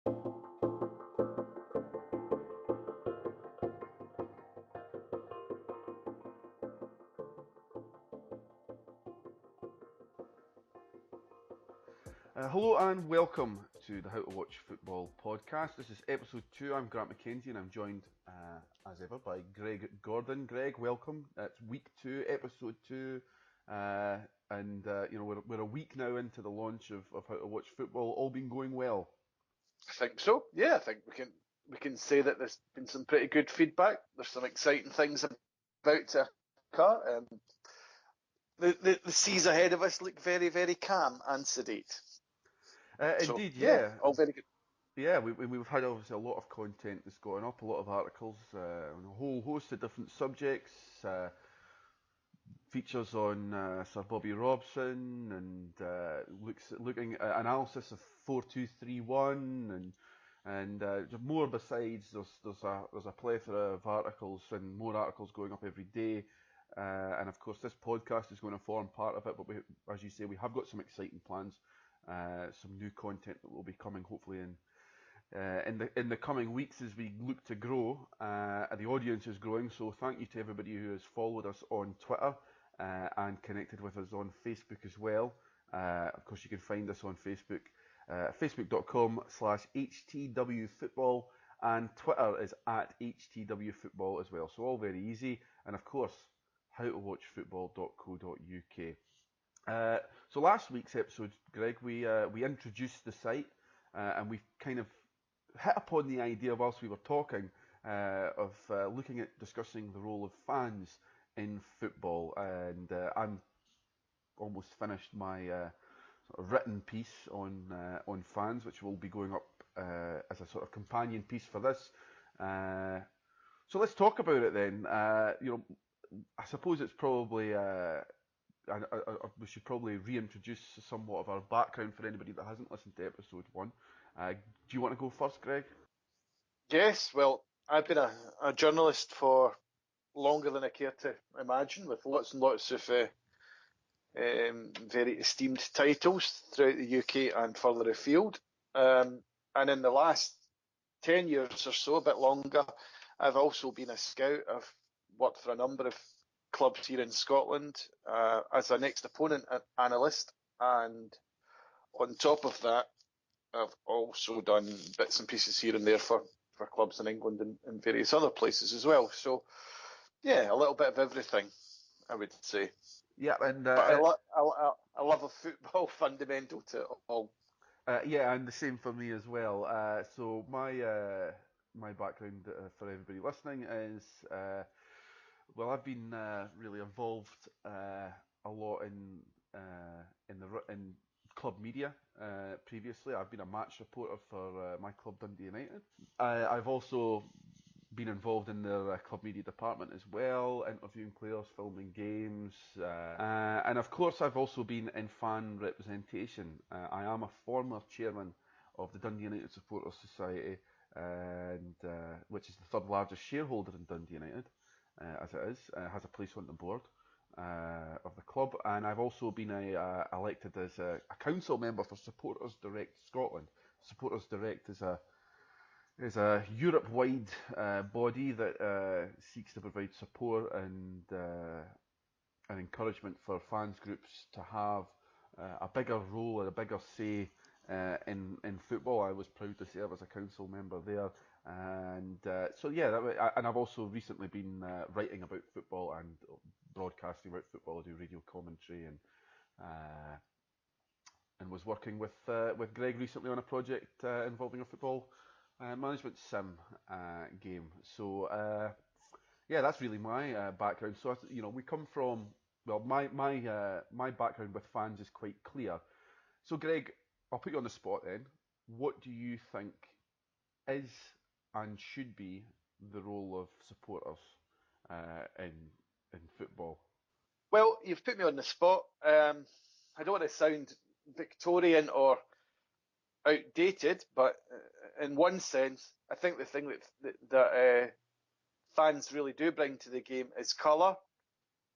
Hello and welcome to the How to Watch Football podcast. This is episode 2. I'm Grant McKenzie and I'm joined, as ever, by Greg Gordon. Greg, welcome. It's week 2, episode 2, we're a week now into the launch of How to Watch Football. All been going well. I think so. Yeah, I think we can say that there's been some pretty good feedback. There's some exciting things about to occur. The seas ahead of us look very, very calm and sedate. Indeed, yeah. All very good. Yeah, we've had obviously a lot of content that's gone up, a lot of articles on a whole host of different subjects, features on Sir Bobby Robson and looking at analysis of 4-2-3-1 and more besides. There's a plethora of articles and more articles going up every day, and of course this podcast is going to form part of it. But as you say, we have got some exciting plans, some new content that will be coming hopefully in the coming weeks as we look to grow. The audience is growing, so thank you to everybody who has followed us on Twitter and connected with us on Facebook as well. Of course, you can find us on Facebook, facebook.com/HTWFootball, and Twitter is @HTWFootball as well. So all very easy, and of course, howtowatchfootball.co.uk. So last week's episode, Greg, we introduced the site, and we've kind of hit upon the idea whilst we were talking of looking at discussing the role of fans in football, and I'm almost finished my sort of written piece on fans, which will be going up as a sort of companion piece for this. So let's talk about it then. I suppose it's probably we should probably reintroduce somewhat of our background for anybody that hasn't listened to episode 1. Do you want to go first, Greg? Yes, well, I've been a journalist for longer than I care to imagine, with lots and lots of very esteemed titles throughout the UK and further afield. And in the last 10 years or so, a bit longer, I've also been a scout. I've worked for a number of clubs here in Scotland as a next opponent analyst, and on top of that, I've also done bits and pieces here and there for clubs in England and various other places as well. So, yeah, a little bit of everything, I would say. Yeah, and but I love of football fundamental to it all. Yeah, and the same for me as well. So my background for everybody listening is I've been really involved a lot in club media previously. I've been a match reporter for my club, Dundee United. I've also been involved in their club media department as well, interviewing players, filming games, and of course I've also been in fan representation. I am a former chairman of the Dundee United Supporters Society, and which is the third largest shareholder in Dundee United, as it is, has a place on the board of the club, and I've also been elected as a council member for Supporters Direct Scotland. Supporters Direct is a Europe-wide body that seeks to provide support and encouragement for fans groups to have a bigger role and a bigger say in football. I was proud to serve as a council member there, and and I've also recently been writing about football and broadcasting about football. I do radio commentary and was working with Greg recently on a project involving a football management sim game. So that's really my background. So we come from, well, my background with fans is quite clear. So Greg, I'll put you on the spot then. What do you think is and should be the role of supporters in football? Well, you've put me on the spot. I don't want to sound Victorian or outdated, but in one sense, I think the thing that fans really do bring to the game is colour.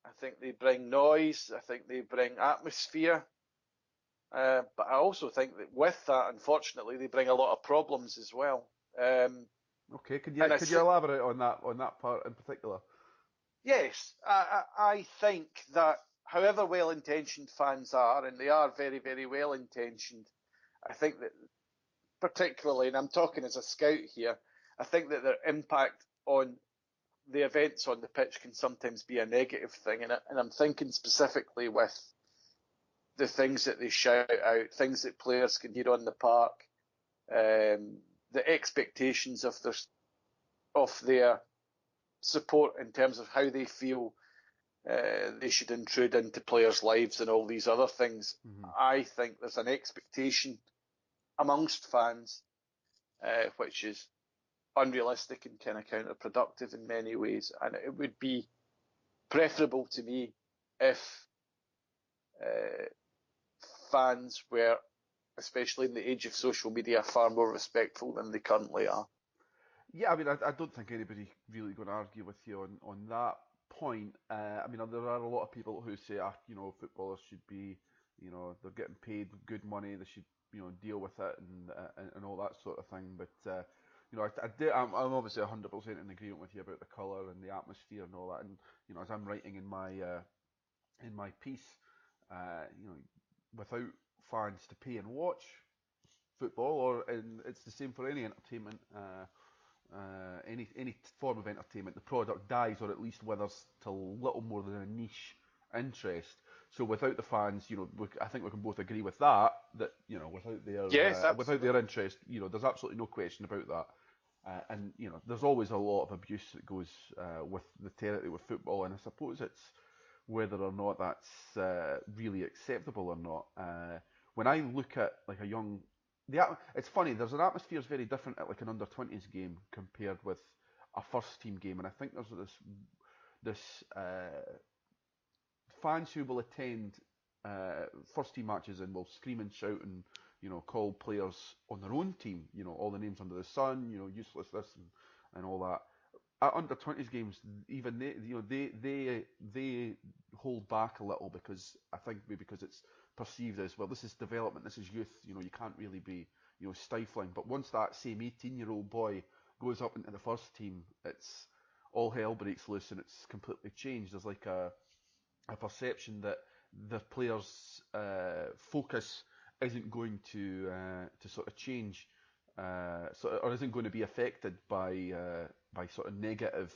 I think they bring noise. I think they bring atmosphere. But I also think that with that, unfortunately, they bring a lot of problems as well. Okay, could And you elaborate on that part in particular? yes, I think that however well-intentioned fans are, and they are very, very well-intentioned, I think that particularly, and I'm talking as a scout here, I think that their impact on the events on the pitch can sometimes be a negative thing. And I'm thinking specifically with the things that they shout out, things that players can hear on the park, the expectations of their support in terms of how they feel they should intrude into players' lives and all these other things. Mm-hmm. I think there's an expectation amongst fans which is unrealistic and kind of counterproductive in many ways. And it would be preferable to me if fans were, especially in the age of social media, far more respectful than they currently are. Yeah, I mean, I don't think anybody really going to argue with you on that point. I mean, there are a lot of people who say, footballers should be, they're getting paid good money, they should, deal with it and all that sort of thing. But I'm obviously 100% in agreement with you about the colour and the atmosphere and all that. And as I'm writing in my piece, without fans to pay and watch football, and it's the same for any entertainment. Any form of entertainment, the product dies or at least withers to little more than a niche interest. So without the fans, I think we can both agree with that. That Yes, without their absolutely. interest, there's absolutely no question about that. And there's always a lot of abuse that goes with the territory with football, and I suppose it's whether or not that's really acceptable or not. When I look at like a young, it's funny. There's an atmosphere is very different at like an under 20s game compared with a first team game, and I think there's this fans who will attend first team matches and will scream and shout and call players on their own team, all the names under the sun, useless this and all that. At under 20s games, even they hold back a little because I think maybe because it's perceived as, well, this is development, this is youth, you can't really be stifling. But once that same 18-year-old boy goes up into the first team, it's all hell breaks loose and it's completely changed. There's like a perception that the players' focus isn't going to sort of change, or isn't going to be affected by sort of negative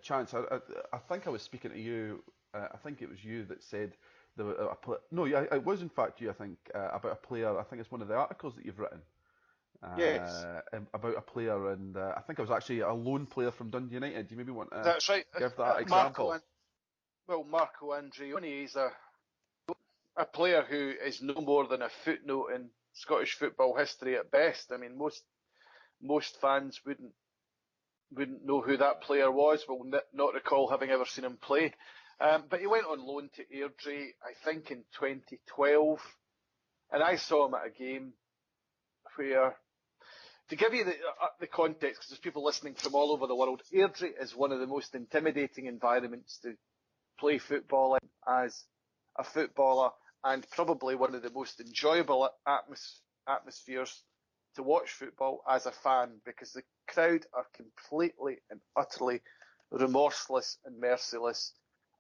chance. I think I was speaking to you. I think it was you that said there were no, yeah, it was in fact you. I think about a player. I think it's one of the articles that you've written Yes, about a player, and I think it was actually a lone player from Dundee United. Do you maybe want to that's right. give that Marco, example? Marco Andreoni is a player who is no more than a footnote in Scottish football history at best. I mean, most fans wouldn't know who that player was, will not recall having ever seen him play. But he went on loan to Airdrie, I think, in 2012, and I saw him at a game where, to give you the context, because there's people listening from all over the world, Airdrie is one of the most intimidating environments to play football in as a footballer, and probably one of the most enjoyable atmospheres to watch football as a fan, because the crowd are completely and utterly remorseless and merciless,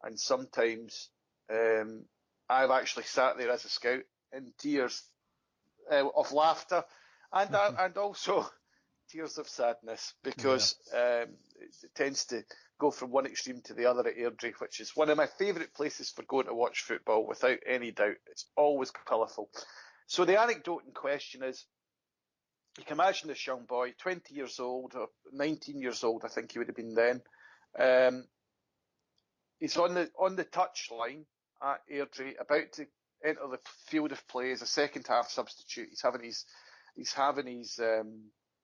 and sometimes I've actually sat there as a scout in tears of laughter and also tears of sadness, Yeah. because it tends to go from one extreme to the other at Airdrie, which is one of my favourite places for going to watch football, without any doubt. It's always colourful. So the anecdote in question is, you can imagine this young boy, 20 years old, or 19 years old, I think he would have been then. He's on the touchline at Airdrie, about to enter the field of play as a second half substitute. He's having his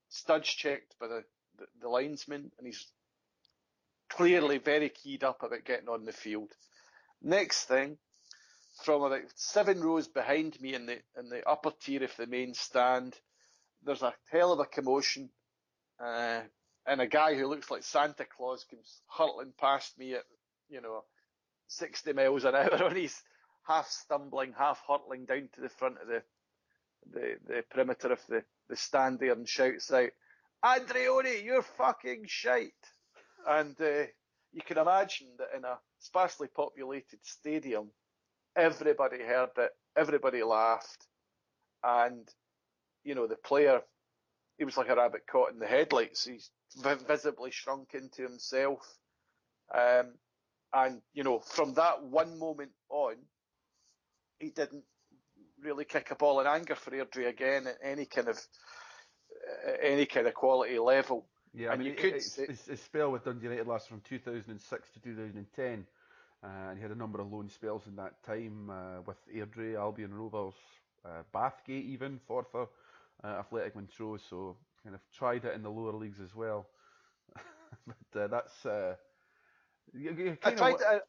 studs checked by the linesman, and he's clearly very keyed up about getting on the field. Next thing, from about 7 rows behind me in the upper tier of the main stand, there's a hell of a commotion, and a guy who looks like Santa Claus comes hurtling past me at 60 miles an hour on his half stumbling, half hurtling down to the front of the perimeter of the stand there and shouts out, "Andreoni, you're fucking shite!" And you can imagine that in a sparsely populated stadium, everybody heard it, everybody laughed, and the player, he was like a rabbit caught in the headlights. He's visibly shrunk into himself, and from that one moment on, he didn't really kick a ball in anger for Airdrie again at any kind of quality level. Yeah, and I you mean, could say, his spell with Dundee United lasted from 2006 to 2010, and he had a number of loan spells in that time with Airdrie, Albion Rovers, Bathgate even, Forfar, Athletic Montrose, so kind of tried it in the lower leagues as well. But that's I kind of tried what. to,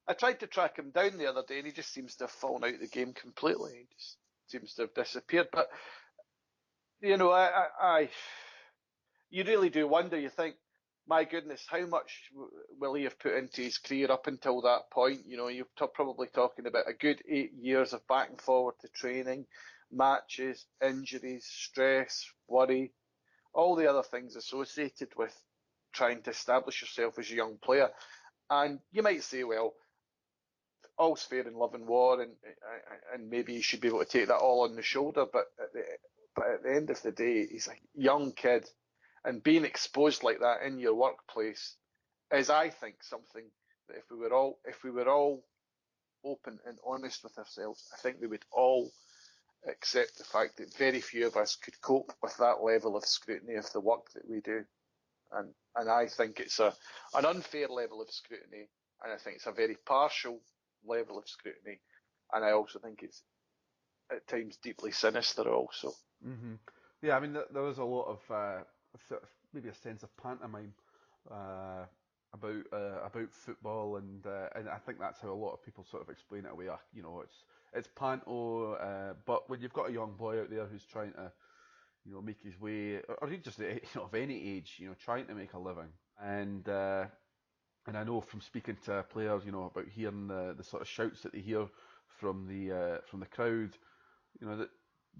I tried to track him down the other day, and he just seems to have fallen out of the game completely. He just seems to have disappeared. But you really do wonder. You think, my goodness, how much will he have put into his career up until that point? You're probably talking about a good 8 years of back and forward to training, matches, injuries, stress, worry, all the other things associated with trying to establish yourself as a young player. And you might say, well, all's fair in love and war, and maybe you should be able to take that all on the shoulder. But at the end of the day, he's a young kid, and being exposed like that in your workplace is, I think, something that if we were all open and honest with ourselves, I think we would all accept the fact that very few of us could cope with that level of scrutiny of the work that we do. And I think it's an unfair level of scrutiny, and I think it's a very partial level of scrutiny, and I also think it's at times deeply sinister also. Hmm. Yeah, I mean, there is a lot of maybe a sense of pantomime uh, about football, and I think that's how a lot of people sort of explain it away. It's panto, but when you've got a young boy out there who's trying to make his way, or he just of any age, trying to make a living, and I know from speaking to players, about hearing the sort of shouts that they hear from the crowd, that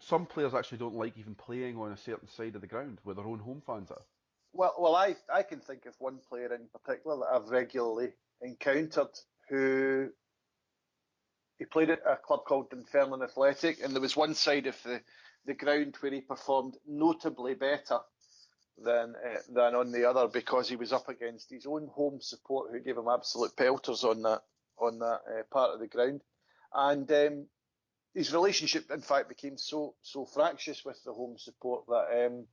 some players actually don't like even playing on a certain side of the ground where their own home fans are. Well, I can think of one player in particular that I've regularly encountered who he played at a club called Dunfermline Athletic, and there was one side of the ground where he performed notably better than on the other, because he was up against his own home support, who gave him absolute pelters on that part of the ground, and his relationship, in fact, became so fractious with the home support that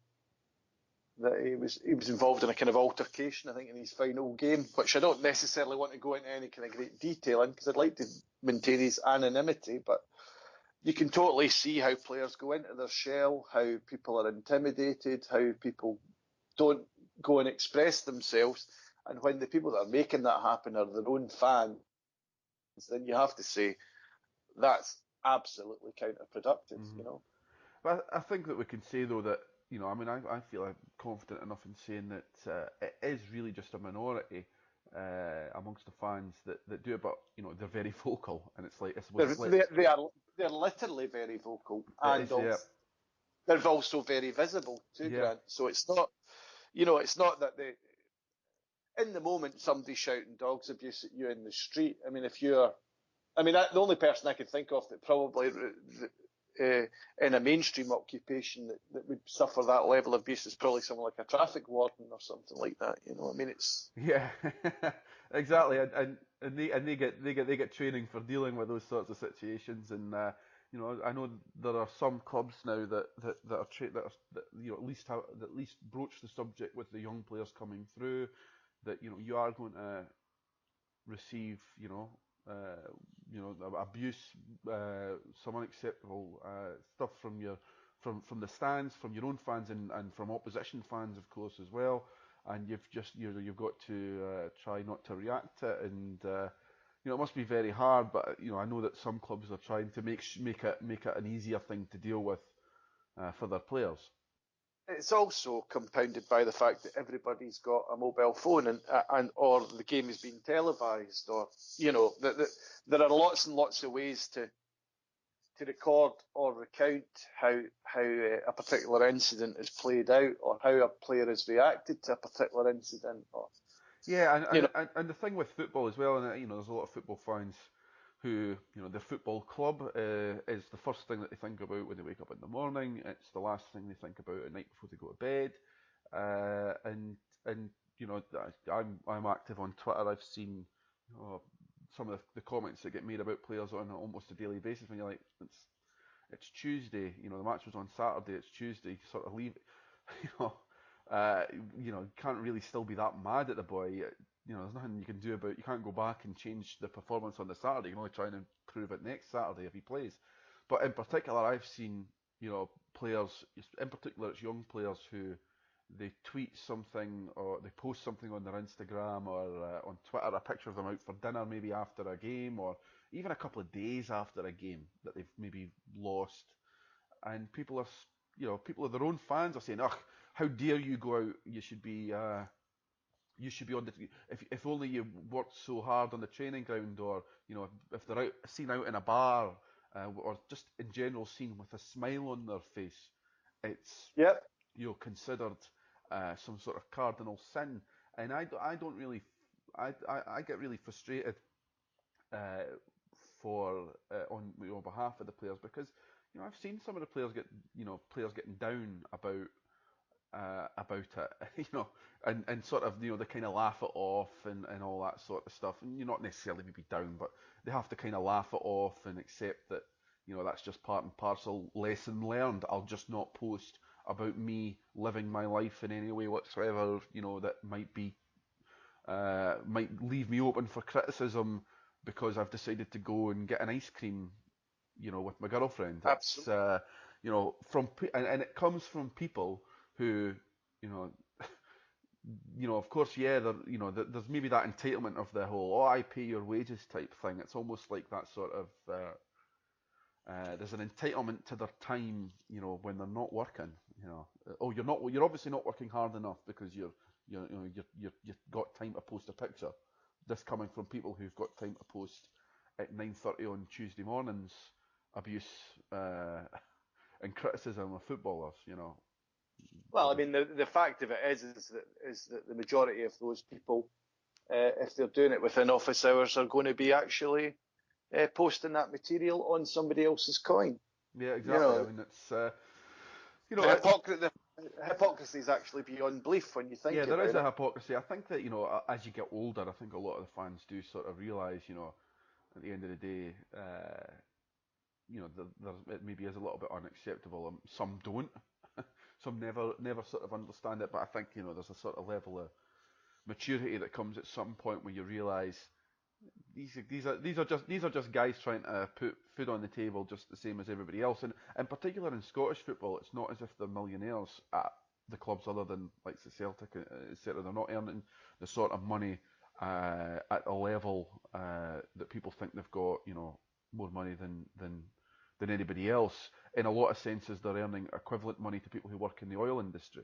he was involved in a kind of altercation, I think, in his final game, which I don't necessarily want to go into any kind of great detail in, because I'd like to maintain his anonymity, but you can totally see how players go into their shell, how people are intimidated, how people don't go and express themselves, and when the people that are making that happen are their own fans, then you have to say that's absolutely counterproductive, Hmm. But I think that we can say though that I mean I feel I'm confident enough in saying that it is really just a minority amongst the fans that do it, but they're very vocal, and it's like I suppose They're, it's like they're literally very vocal, it and is, yeah, also they're also very visible too, yeah, Grant. So it's not that in the moment somebody's shouting dogs abuse at you in the street. I mean, the only person I could think of that probably in a mainstream occupation that would suffer that level of abuse is probably someone like a traffic warden or something like that. I mean, it's yeah, exactly, and they get training for dealing with those sorts of situations, and I know there are some clubs now that are that at least broach the subject with the young players coming through, that you are going to receive abuse, some unacceptable stuff from the stands, from your own fans, and from opposition fans, of course, as well. And you've got to try not to react to it, and it must be very hard. But I know that some clubs are trying to make it an easier thing to deal with for their players. it's also compounded by the fact that everybody's got a mobile phone and or the game is being televised, or there are lots and lots of ways to record or recount how a particular incident is played out, or how a player has reacted to a particular incident, or Yeah, you know. and the thing with football as well, and there's a lot of football fans who, their football club is the first thing that they think about when they wake up in the morning. It's the last thing they think about at night before they go to bed. And I'm active on Twitter. I've seen some of the comments that get made about players on almost a daily basis. When you're like, it's Tuesday, the match was on Saturday. It's Tuesday. You sort of leave, you know, can't really still be that mad at the boy. There's nothing you can do about. You can't go back and change the performance on the Saturday. You can only try and improve it next Saturday if he plays. But in particular, I've seen players, in particular, it's young players who they tweet something or they post something on their Instagram or on Twitter, a picture of them out for dinner maybe after a game or even a couple of days after a game that they've maybe lost, and people of their own fans are saying, "Ugh, how dare you go out? You should be on the if only you worked so hard on the training ground, or if they're seen out in a bar, or just in general seen with a smile on their face, it's Yep. considered some sort of cardinal sin." And I don't really I get really frustrated uh, for on behalf of the players, because I've seen some of the players getting down about it, and sort of they kind of laugh it off and all that sort of stuff, and you're not necessarily maybe down, but they have to kind of laugh it off and accept that that's just part and parcel. Lesson learned. I'll just not post about me living my life in any way whatsoever, that might leave me open for criticism because I've decided to go and get an ice cream, with my girlfriend. It's Absolutely. and it comes from people who, you know, of course, yeah, there's maybe that entitlement of the whole, oh, I pay your wages type thing. It's almost like that sort of, there's an entitlement to their time, when they're not working. Oh, you're obviously not working hard enough because you've got time to post a picture. This coming from people who've got time to post at 9:30 on Tuesday mornings, abuse and criticism of footballers. Well, I mean, the fact of it is that the majority of those people, if they're doing it within office hours, are going to be actually posting that material on somebody else's coin. Yeah, You exactly. I know, mean, it's the hypocrisy is actually beyond belief when you yeah, think there is about a it. hypocrisy. I think that as you get older, I think a lot of the fans do sort of realise, at the end of the day, it maybe is a little bit unacceptable. Some don't. Some never sort of understand it. But I think there's a sort of level of maturity that comes at some point where you realise these are just guys trying to put food on the table just the same as everybody else. And in particular in Scottish football, it's not as if they're millionaires at the clubs other than like the Celtic, etc. They're not earning the sort of money at a level that people think they've got, more money than anybody else. In a lot of senses, they're earning equivalent money to people who work in the oil industry.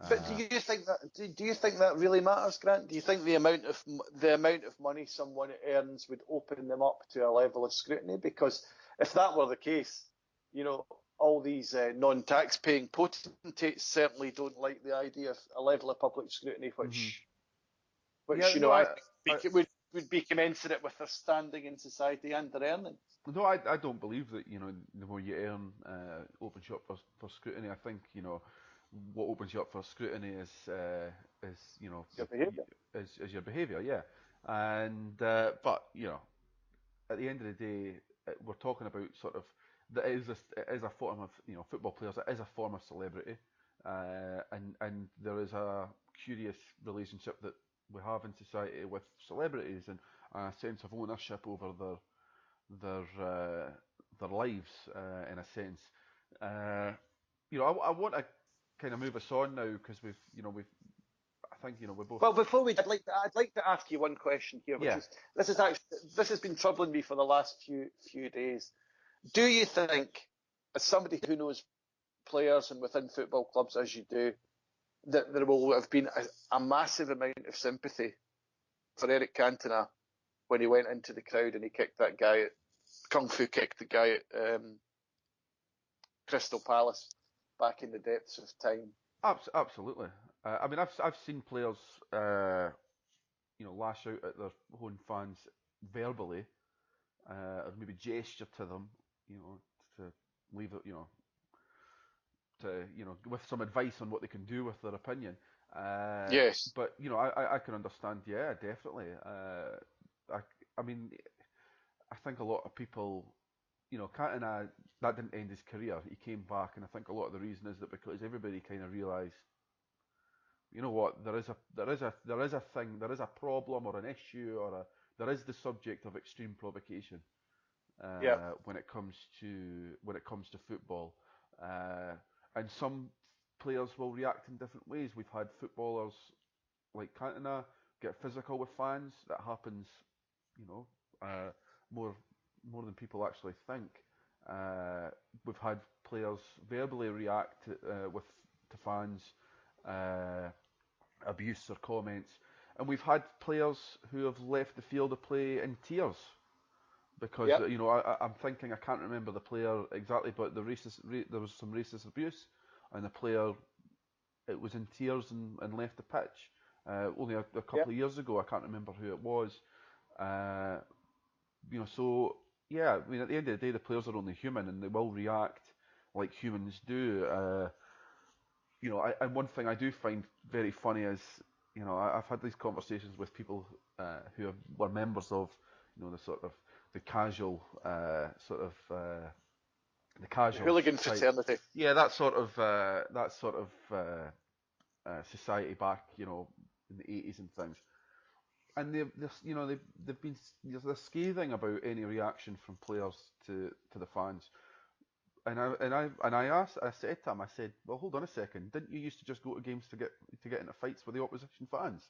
But do Uh, you think that do you think that really matters, Grant? Do you think the amount of money someone earns would open them up to a level of scrutiny? Because if that were the case, all these non-tax-paying potentates certainly don't like the idea of a level of public scrutiny, mhm. which Yeah, no, I think would be commensurate with their standing in society and their earnings. I don't believe that the more you earn opens you up for scrutiny. I think what opens you up for scrutiny is Your behaviour. is your behaviour, yeah. And but at the end of the day, we're talking about sort of that it is a form of football players. It is a form of celebrity, and there is a curious relationship that we have in society with celebrities and a sense of ownership over their their lives in a sense. I want to kind of move us on now because we've I think we both. Well, before I'd like to ask you one question here, which Yeah. is this has been troubling me for the last few days. Do you think, as somebody who knows players and within football clubs as you do, that there will have been a massive amount of sympathy for Eric Cantona when he went into the crowd and he kicked that guy at Kung Fu kicked the guy at Crystal Palace back in the depths of time. Absolutely. I mean, I've seen players, lash out at their own fans verbally, or maybe gesture to them, to leave it, with some advice on what they can do with their opinion. Yes. But I can understand. Yeah, definitely. I mean, I think a lot of people, Cantona, that didn't end his career. He came back, and I think a lot of the reason is that because everybody kind of realised, you know what, there is a thing, there is a problem or an issue there is the subject of extreme provocation Yeah. when it comes to football, and some players will react in different ways. We've had footballers like Cantona get physical with fans. That happens, you know, more than people actually think. We've had players verbally react to fans, uh, abuse or comments, and we've had players who have left the field of play in tears because Yep. I'm thinking, I can't remember the player exactly, but there was some racist abuse, and the player, it was in tears and left the pitch. Only a couple Yep. of years ago, I can't remember who it was. Uh, so yeah, I mean, at the end of the day, the players are only human, and they will react like humans do. And one thing I do find very funny is, I've had these conversations with people were members of, the sort of the casual the The casual hooligan type, fraternity. yeah, that sort of society back, in the 80s and things. And they've been they're scathing about any reaction from players to the fans. I said to him, I said, well, hold on a second, didn't you used to just go to games to get into fights with the opposition fans?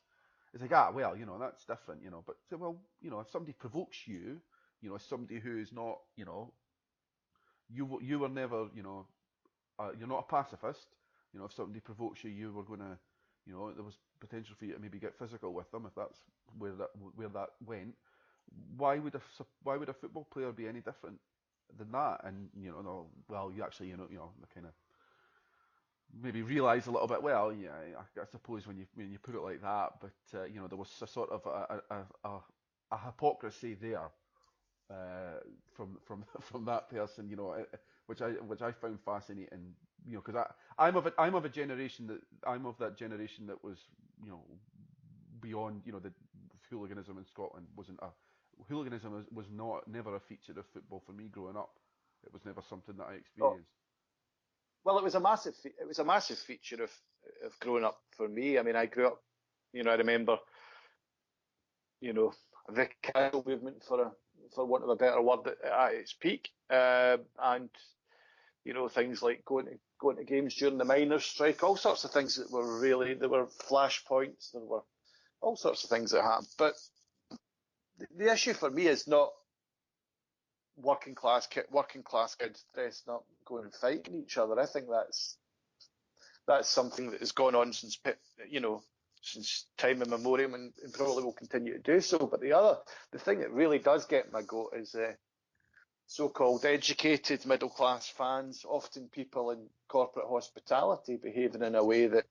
He's like, well, that's different, but I said, well, if somebody provokes you, as somebody who is not, you were never, you're not a pacifist. If somebody provokes you, you were gonna, there was potential for you to maybe get physical with them if that's where that went. Why would a football player be any different than that? And no, well, you actually, kind of maybe realise a little bit. Well, yeah, I suppose when you put it like that, but there was a sort of a hypocrisy there from that person, which I found fascinating, because I'm of that generation that was, beyond, the hooliganism in Scotland wasn't a hooliganism was not never a feature of football for me growing up. It was never something that I Oh, experienced. well, it was a massive feature of growing up for me. I mean, I grew up. I remember. The casual movement for want of a better word at its peak, and things like going to games during the miners' strike, all sorts of things there were flashpoints, there were all sorts of things that happened. But the issue for me is not working class kids dressing up, going and fighting each other. I think that's something that has gone on since time immemorial, and probably will continue to do so. But the thing that really does get my goat is so-called educated middle-class fans, often people in corporate hospitality, behaving in a way that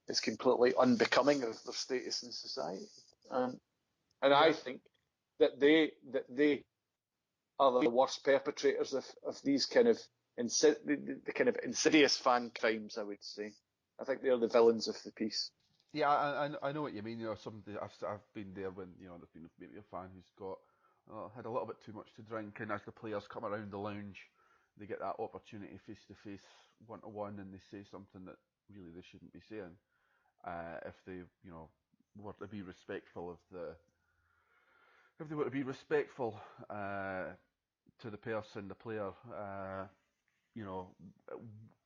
is completely unbecoming of their status in society. And I Yeah, think that they are the worst perpetrators of these kind of the kind of insidious fan crimes, I would say. I think they're the villains of the piece. yeah, I know what you mean. Somebody I've been there when there's been maybe a fan who's got had a little bit too much to drink, and as the players come around the lounge, they get that opportunity face to face, one to one, and they say something that really they shouldn't be saying. If they were to be respectful of the if they were to be respectful to the person, the player, you know,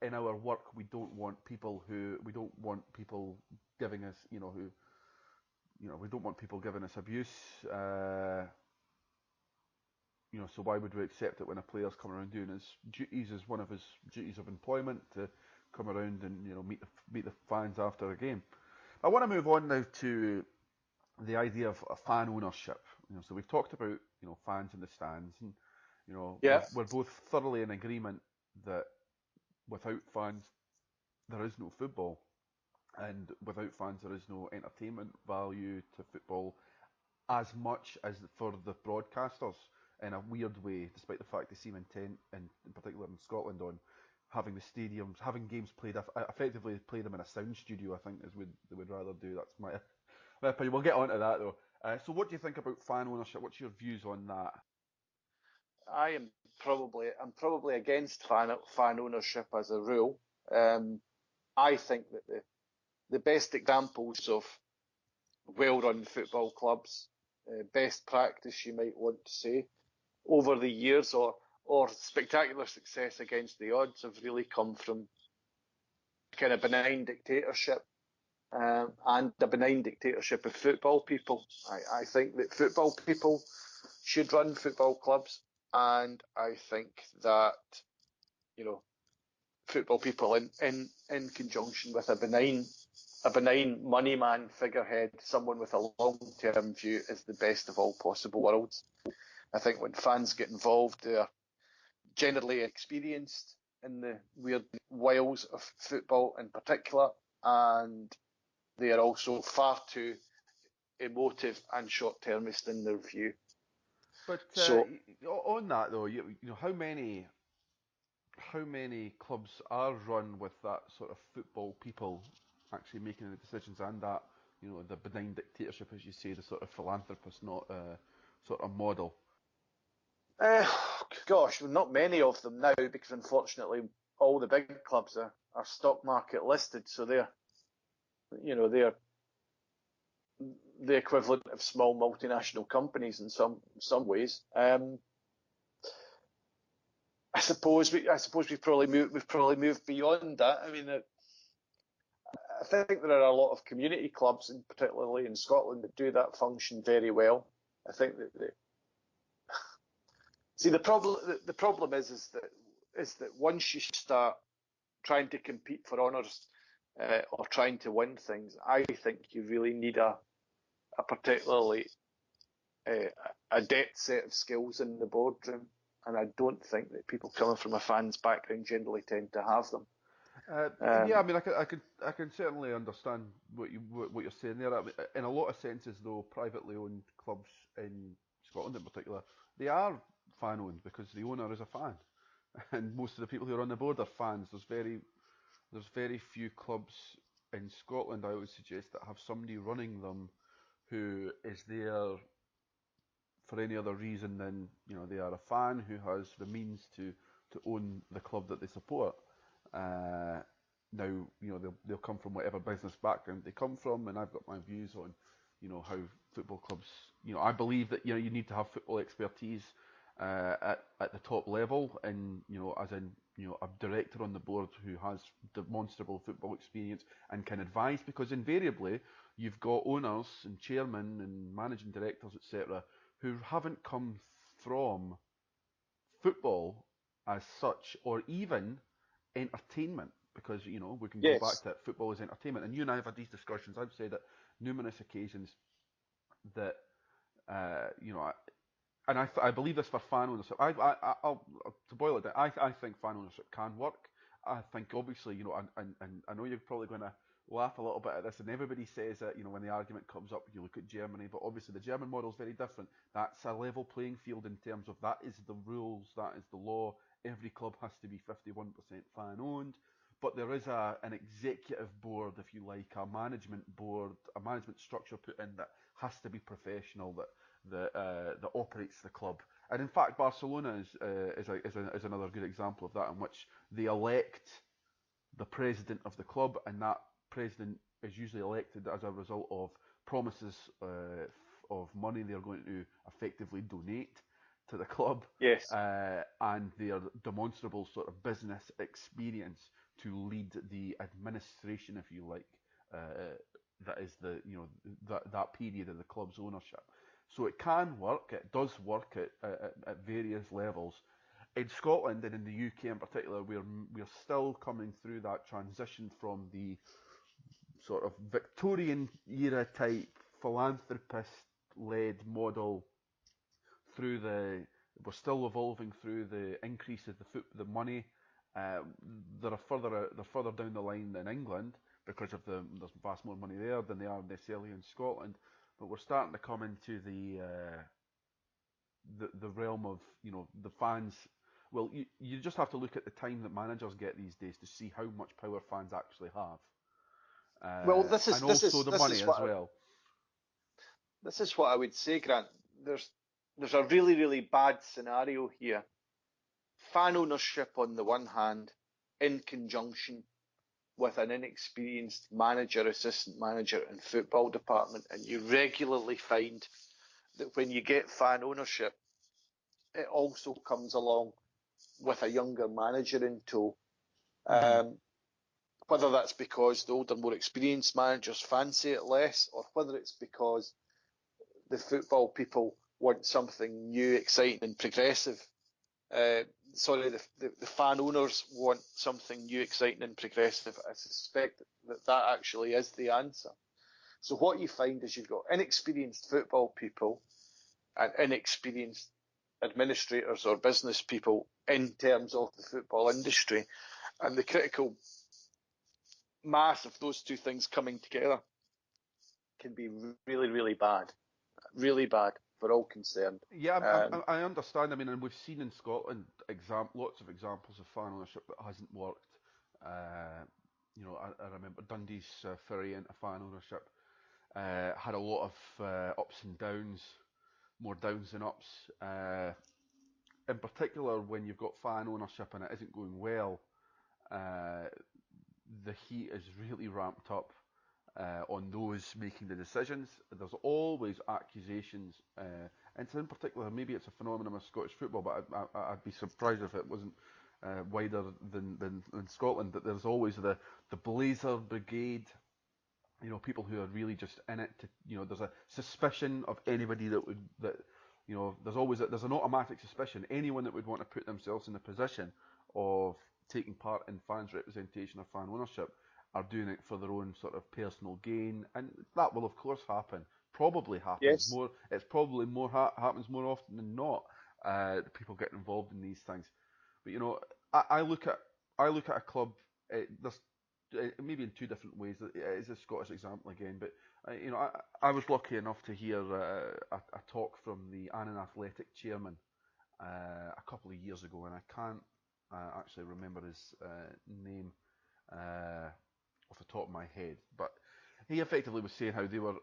in our work, we don't want people giving us, we don't want people giving us abuse. So why would we accept it when a player's coming around doing his duties as one of his duties of employment to come around and meet the fans after a game? I want to move on now to the idea of fan ownership. So we've talked about fans in the stands, and Yeah. we're both thoroughly in agreement that without fans there is no football, and without fans there is no entertainment value to football as much as for the broadcasters in a weird way, despite the fact they seem intent, in particular in Scotland, on having the stadiums, having games played, effectively play them in a sound studio, I think is what they would rather do. That's my opinion. We'll get on to that though. So what do you think about fan ownership? What's your views on that? I'm probably against fan ownership as a rule. I think that the best examples of well-run football clubs, best practice you might want to say, over the years, or spectacular success against the odds, have really come from kind of benign dictatorship, and a benign dictatorship of football people. I think that football people should run football clubs, and I think that you know football people in conjunction with a benign money man figurehead, someone with a long term view, is the best of all possible worlds. I think when fans get involved, they're generally experienced in the weird wiles of football in particular, and they are also far too emotive and short-termist in their view. But So, on that though, how many clubs are run with that sort of football people actually making the decisions, and that the benign dictatorship, as you say, the sort of philanthropist, not sort of model? uh, gosh, not many of them now, because unfortunately all the big clubs are stock market listed, so they're the equivalent of small multinational companies in some ways. I suppose we've probably moved beyond that. I mean, I think there are a lot of community clubs, and particularly in Scotland, that do that function very well. I think that the problem is that once you start trying to compete for honours, or trying to win things, I think you really need a particularly adept set of skills in the boardroom, and I don't think that people coming from a fan's background generally tend to have them. Yeah, I Um, mean, I can certainly understand what you're saying there. I mean, in a lot of senses, though, privately owned clubs in Scotland, in particular, they are fan owned because the owner is a fan, and most of the people who are on the board are fans. There's very few clubs in Scotland, I would suggest, that have somebody running them who is there for any other reason than they are a fan who has the means to own the club that they support. Now they'll come from whatever business background they come from, and I've got my views on how football clubs. I believe that you need to have football expertise at the top level, and as in a director on the board who has demonstrable football experience and can advise, because invariably you've got owners and chairmen and managing directors, etc., who haven't come from football as such, or even entertainment, because we can go back yes, to football as entertainment. And you and I have had these discussions. I've said at numerous occasions that and I believe this for fan ownership. I'll to boil it down. I think fan ownership can work. I think obviously and I know you're probably going to laugh a little bit at this, and everybody says that when the argument comes up, you look at Germany, but obviously the German model is very different. That's a level playing field in terms of that is the rules, that is the law. Every club has to be 51% fan owned, but there is an executive board, if you like, a management board, a management structure put in that has to be professional, that operates the club. And in fact, Barcelona is another good example of that, in which they elect the president of the club, and that president is usually elected as a result of promises of money they're going to effectively donate to the club, yes. and their demonstrable sort of business experience to lead the administration, if you like, that is that period of the club's ownership. So it can work. It does work at various levels. In Scotland and in the UK in particular, we're still coming through that transition from the sort of Victorian era type philanthropist led model through we're still evolving through the increase of the money. They're further down the line than England because there's vast more money there than they are necessarily in Scotland. But we're starting to come into the realm of the fans. Well, you just have to look at the time that managers get these days to see how much power fans actually have, Well, this is and this also is the this money is as what well. this is what I would say, Grant. There's a really, really bad scenario here. Fan ownership on the one hand, in conjunction with an inexperienced manager, assistant manager, and football department, and you regularly find that when you get fan ownership, it also comes along with a younger manager in tow. Mm-hmm. Whether that's because the older, more experienced managers fancy it less, or whether it's because the football people want something new, exciting, and progressive. Sorry, the fan owners want something new, exciting, and progressive. I suspect that actually is the answer. So what you find is you've got inexperienced football people and inexperienced administrators or business people in terms of the football industry, and the critical mass of those two things coming together can be really, really bad for all concerned. Yeah, Um, I understand. I mean, and we've seen in Scotland lots of examples of fan ownership that hasn't worked. Uh, I remember Dundee's foray into fan ownership had a lot of ups and downs, more downs than ups. In particular, when you've got fan ownership and it isn't going well, uh, the heat is really ramped up on those making the decisions. There's always accusations, and in particular, maybe it's a phenomenon of Scottish football, but I'd be surprised if it wasn't wider than Scotland. That there's always the Blazer Brigade, people who are really just in it to, there's a suspicion of anybody there's an automatic suspicion. Anyone that would want to put themselves in the position of taking part in fans' representation or fan ownership are doing it for their own sort of personal gain, and that will of course happen. Probably happens yes, more. It's probably more happens more often than not. People get involved in these things, but I look at a club. There's maybe in two different ways. It is a Scottish example again, but I was lucky enough to hear a talk from the Annan Athletic chairman a couple of years ago, and I can't actually remember his name off the top of my head, but he effectively was saying how they were,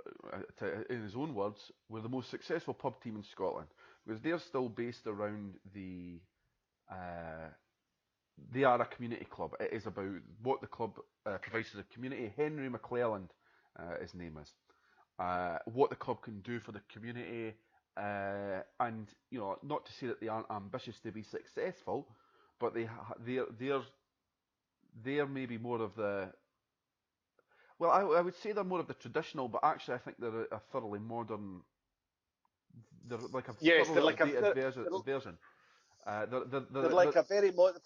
in his own words, were the most successful pub team in Scotland because they're still based around uh, they are a community club. It is about what the club provides to the community. Henry McClelland, his name is. What the club can do for the community, and not to say that they aren't ambitious to be successful, but they're maybe more of the well, I would say they're more of the traditional, but actually I think they're a thoroughly modern. They're like a yes, thoroughly updated version. they're like a very modern.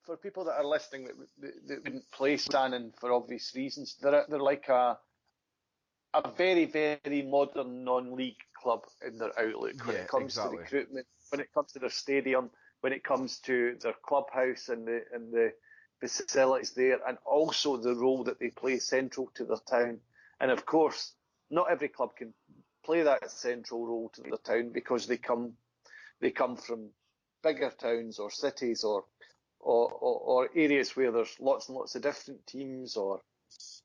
For people that are listening that wouldn't play Shannon for obvious reasons, they're like a very, very modern non-league club in their outlook when Yeah, it comes to exactly. recruitment, when it comes to their stadium, when it comes to their clubhouse and the facilities there, and also the role that they play central to their town. And of course, not every club can play that central role to their town because they come from bigger towns or cities or areas where there's lots and lots of different teams or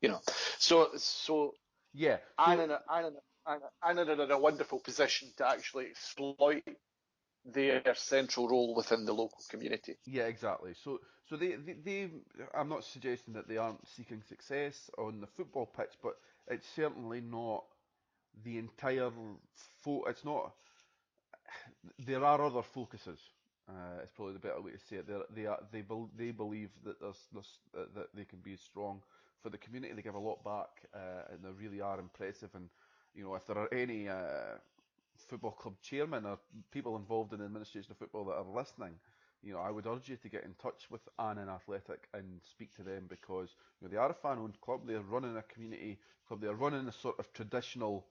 you know. So Yeah. So Annan are in a wonderful position to actually exploit their central role within the local community. yeah, exactly. So they I'm not suggesting that they aren't seeking success on the football pitch, but it's certainly not the entire. It's not. There are other focuses. It's probably the better way to say it. They believe that that they can be strong for the community. They give a lot back, and they really are impressive. And if there are any football club chairman or people involved in the administration of football that are listening, I would urge you to get in touch with Annan Athletic and speak to them, because they are a fan-owned club. They're running a community club. They're running a sort of traditional,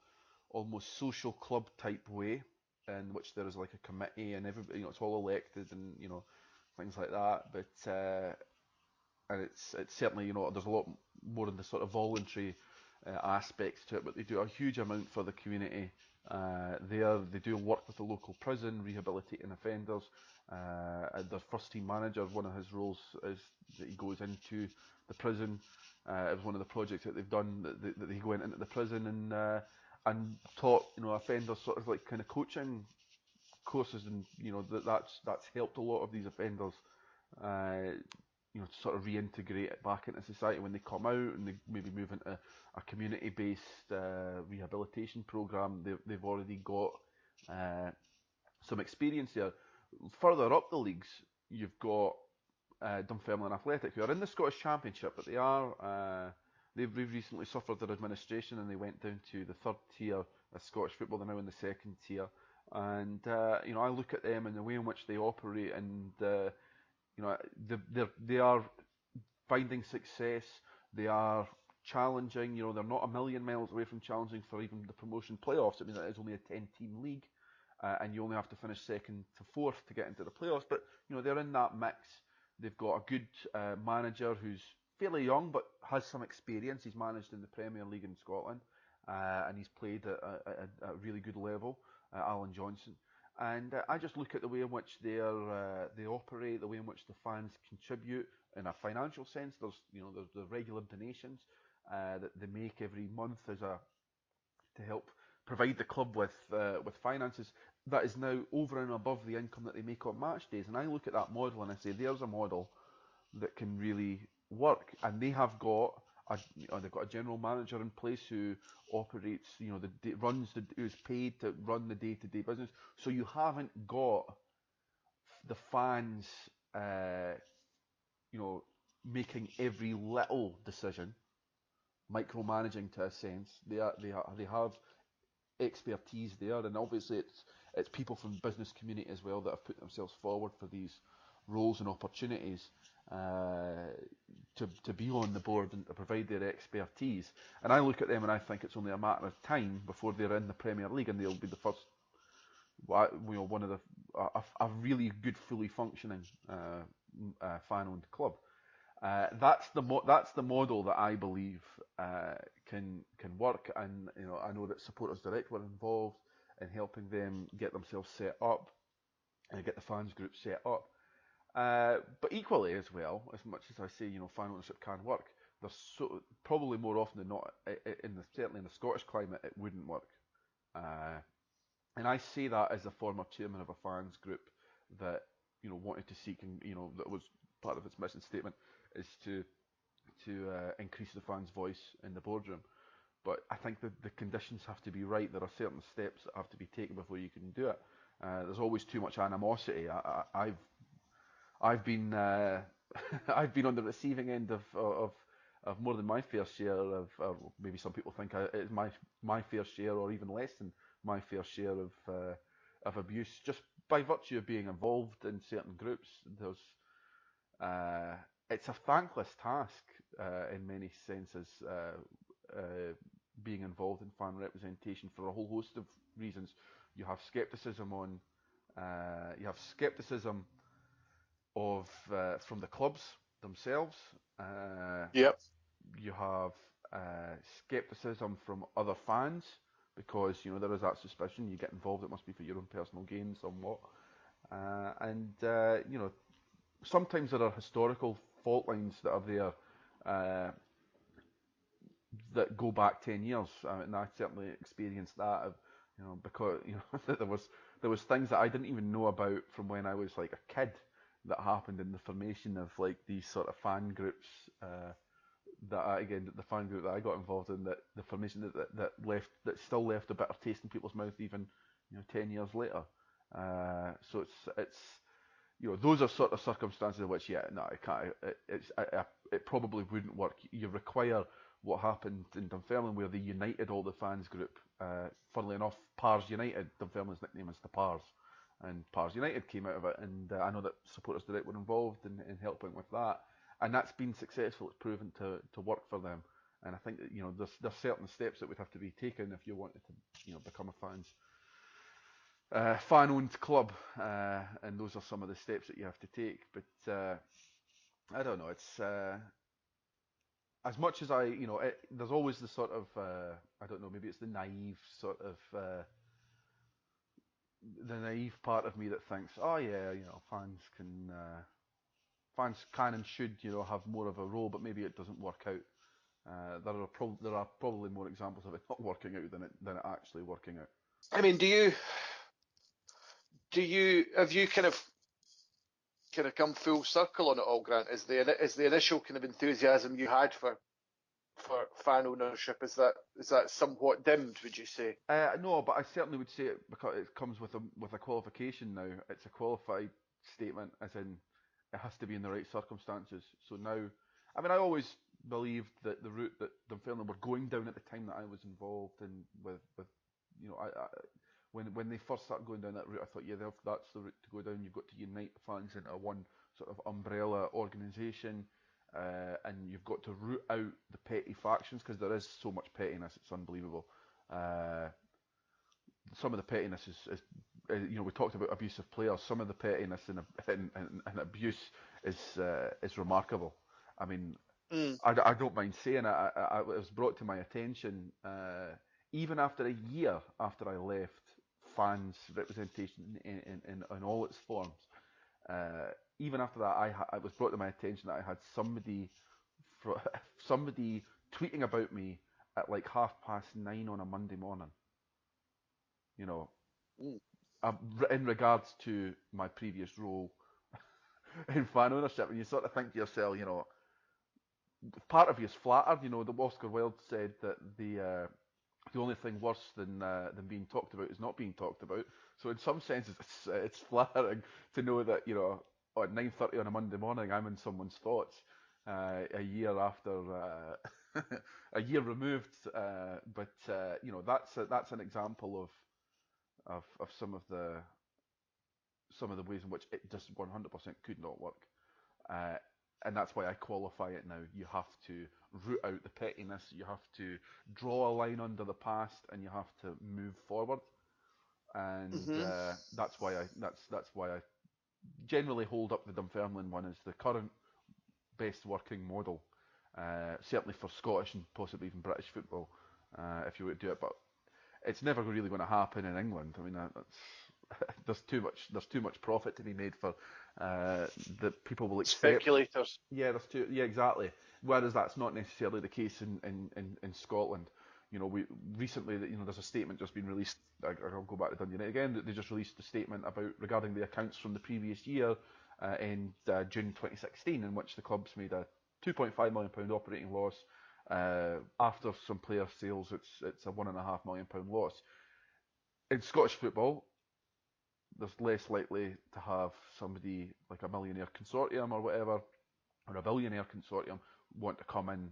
almost social club type way, in which there is like a committee and everybody, it's all elected and things like that. But and it's certainly, there's a lot more in the sort of voluntary aspects to it, but they do a huge amount for the community. They do work with the local prison, rehabilitating offenders. And their first team manager, one of his roles is that he goes into the prison. It was one of the projects that they've done, that he went into the prison and taught offenders sort of like kind of coaching courses, and that's helped a lot of these offenders to sort of reintegrate it back into society when they come out, and they maybe move into a community-based rehabilitation program. They've already got some experience there. Further up the leagues, you've got Dunfermline Athletic, who are in the Scottish Championship, but they've recently suffered their administration, and they went down to the third tier of Scottish football. They're now in the second tier, and I look at them and the way in which they operate, and they are finding success. They are challenging. They're not a million miles away from challenging for even the promotion playoffs. I mean, it is only a 10-team league, and you only have to finish second to fourth to get into the playoffs. But they're in that mix. They've got a good manager who's fairly young but has some experience. He's managed in the Premier League in Scotland, and he's played at a really good level. Alan Johnson. And I just look at the way in which they operate, the way in which the fans contribute in a financial sense. There's the regular donations that they make every month to help provide the club with finances. That is now over and above the income that they make on match days. And I look at that model and I say, there's a model that can really work. And they have got they've got a general manager in place who operates, who's paid to run the day-to-day business. So you haven't got the fans, making every little decision, micromanaging to a sense. They have expertise there, and obviously it's people from the business community as well that have put themselves forward for these roles and opportunities to be on the board and to provide their expertise. And I look at them and I think it's only a matter of time before they're in the Premier League, and they'll be the first, one of a really good, fully functioning fan-owned club. That's the model that I believe can work, and I know that Supporters Direct were involved in helping them get themselves set up and get the fans group set up. But equally as well, as much as I say, fan ownership can work, there's probably more often than not, certainly in the Scottish climate, it wouldn't work. And I say that as a former chairman of a fans group that wanted to seek, and that was part of its mission statement, is to increase the fans' voice in the boardroom. But I think that the conditions have to be right. There are certain steps that have to be taken before you can do it. There's always too much animosity. I've been I've been on the receiving end of more than my fair share of, maybe some people think it's my fair share, or even less than my fair share of abuse, just by virtue of being involved in certain groups. It's a thankless task in many senses, being involved in fan representation, for a whole host of reasons. You have skepticism of from the clubs themselves. Yep. You have skepticism from other fans, because there is that suspicion. You get involved, it must be for your own personal gain somewhat. And sometimes there are historical fault lines that are there, that go back 10 years, and I certainly experienced that. Because there was things that I didn't even know about from when I was like a kid, that happened in the formation of like these sort of fan groups. The fan group that I got involved in, that the formation that still left a bitter taste in people's mouth even 10 years later. So it's those are sort of circumstances in which, it can't. It probably wouldn't work. You require what happened in Dunfermline, where they united all the fans group. Funnily enough, Pars United, Dunfermline's nickname is the Pars, and Pars United came out of it, and I know that Supporters Direct were involved in helping with that, and that's been successful. It's proven to work for them, and I think that there's certain steps that would have to be taken if you wanted to become a fan-owned club, and those are some of the steps that you have to take. But I don't know. It's as much as there's always the sort of I don't know. Maybe it's the naive sort of the naive part of me that thinks, oh yeah, fans can and should have more of a role, but maybe it doesn't work out. There are probably more examples of it not working out than it actually working out. I mean, have you kind of come full circle on it all, Grant? Is the initial kind of enthusiasm you had for fan ownership, is that somewhat dimmed, would you say? No, but I certainly would say it because it comes with a qualification now. It's a qualified statement, as in it has to be in the right circumstances. So now, I mean, I always believed that the route that Dunfermline were going down at the time that I was involved in with when they first started going down that route, I thought, yeah, that's the route to go down. You've got to unite the fans into one sort of umbrella organisation, and you've got to root out the petty factions because there is so much pettiness. It's unbelievable. Some of the pettiness is we talked about abusive players. Some of the pettiness and abuse is remarkable. I mean, Mm. I don't mind saying it. It was brought to my attention even after a year after I left fans representation in all its forms. Even after that, it was brought to my attention that I had somebody tweeting about me at like 9:30 on a Monday morning. You know, Mm. in regards to my previous role in fan ownership, and you sort of think to yourself, part of you is flattered. The Oscar Wilde said that the only thing worse than being talked about is not being talked about. So in some senses, it's flattering to know that at 9:30 on a Monday morning, I'm in someone's thoughts a year after a year removed. But that's an example of some of the ways in which it just 100% could not work. Uh, and that's why I qualify it now. You have to root out the pettiness. You have to draw a line under the past, and you have to move forward. And Hmm. that's why I generally hold up the Dunfermline one as the current best working model. Certainly for Scottish and possibly even British football, if you would do it. But it's never really going to happen in England. I mean, there's too much profit to be made for that people will accept. Speculators. Yeah, exactly. Whereas that's not necessarily the case in Scotland. We recently, there's a statement just been released. I'll go back to Dundee United again. They just released a statement regarding the accounts from the previous year in June 2016, in which the club's made a £2.5 million operating loss. After some player sales, it's a £1.5 million loss. In Scottish football, there's less likely to have somebody like a millionaire consortium or whatever, or a billionaire consortium want to come in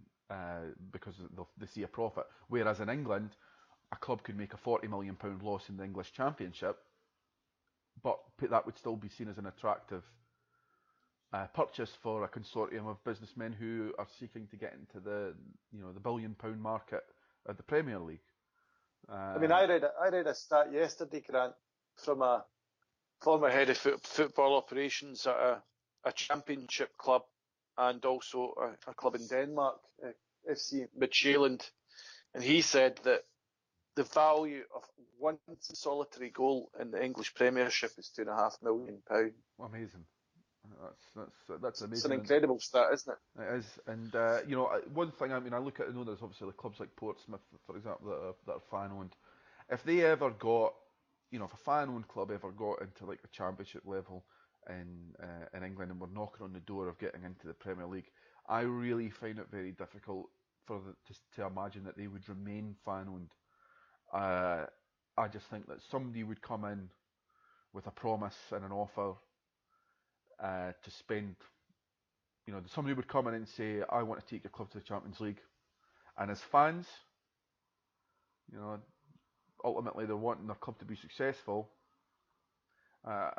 because they see a profit. Whereas in England, a club could make a £40 million loss in the English Championship, but that would still be seen as an attractive purchase for a consortium of businessmen who are seeking to get into the £1 billion market of the Premier League. I mean, I read a stat yesterday, Grant, from a former head of football operations at a championship club and also a club in Denmark, FC Midtjylland, and he said that the value of one solitary goal in the English Premiership is £2.5 million. Amazing. That's It's an amazing. incredible stat, isn't it? It is, and one thing I look at, I know there's obviously clubs like Portsmouth, for example, that are fan owned. If they ever got, if a fan owned club ever got into like the championship level in England and were knocking on the door of getting into the Premier League, I really find it very difficult to imagine that they would remain fan owned. I just think that somebody would come in with a promise and an offer to spend. Somebody would come in and say, I want to take your club to the Champions League, And as fans, you know, ultimately they're wanting their club to be successful. Uh,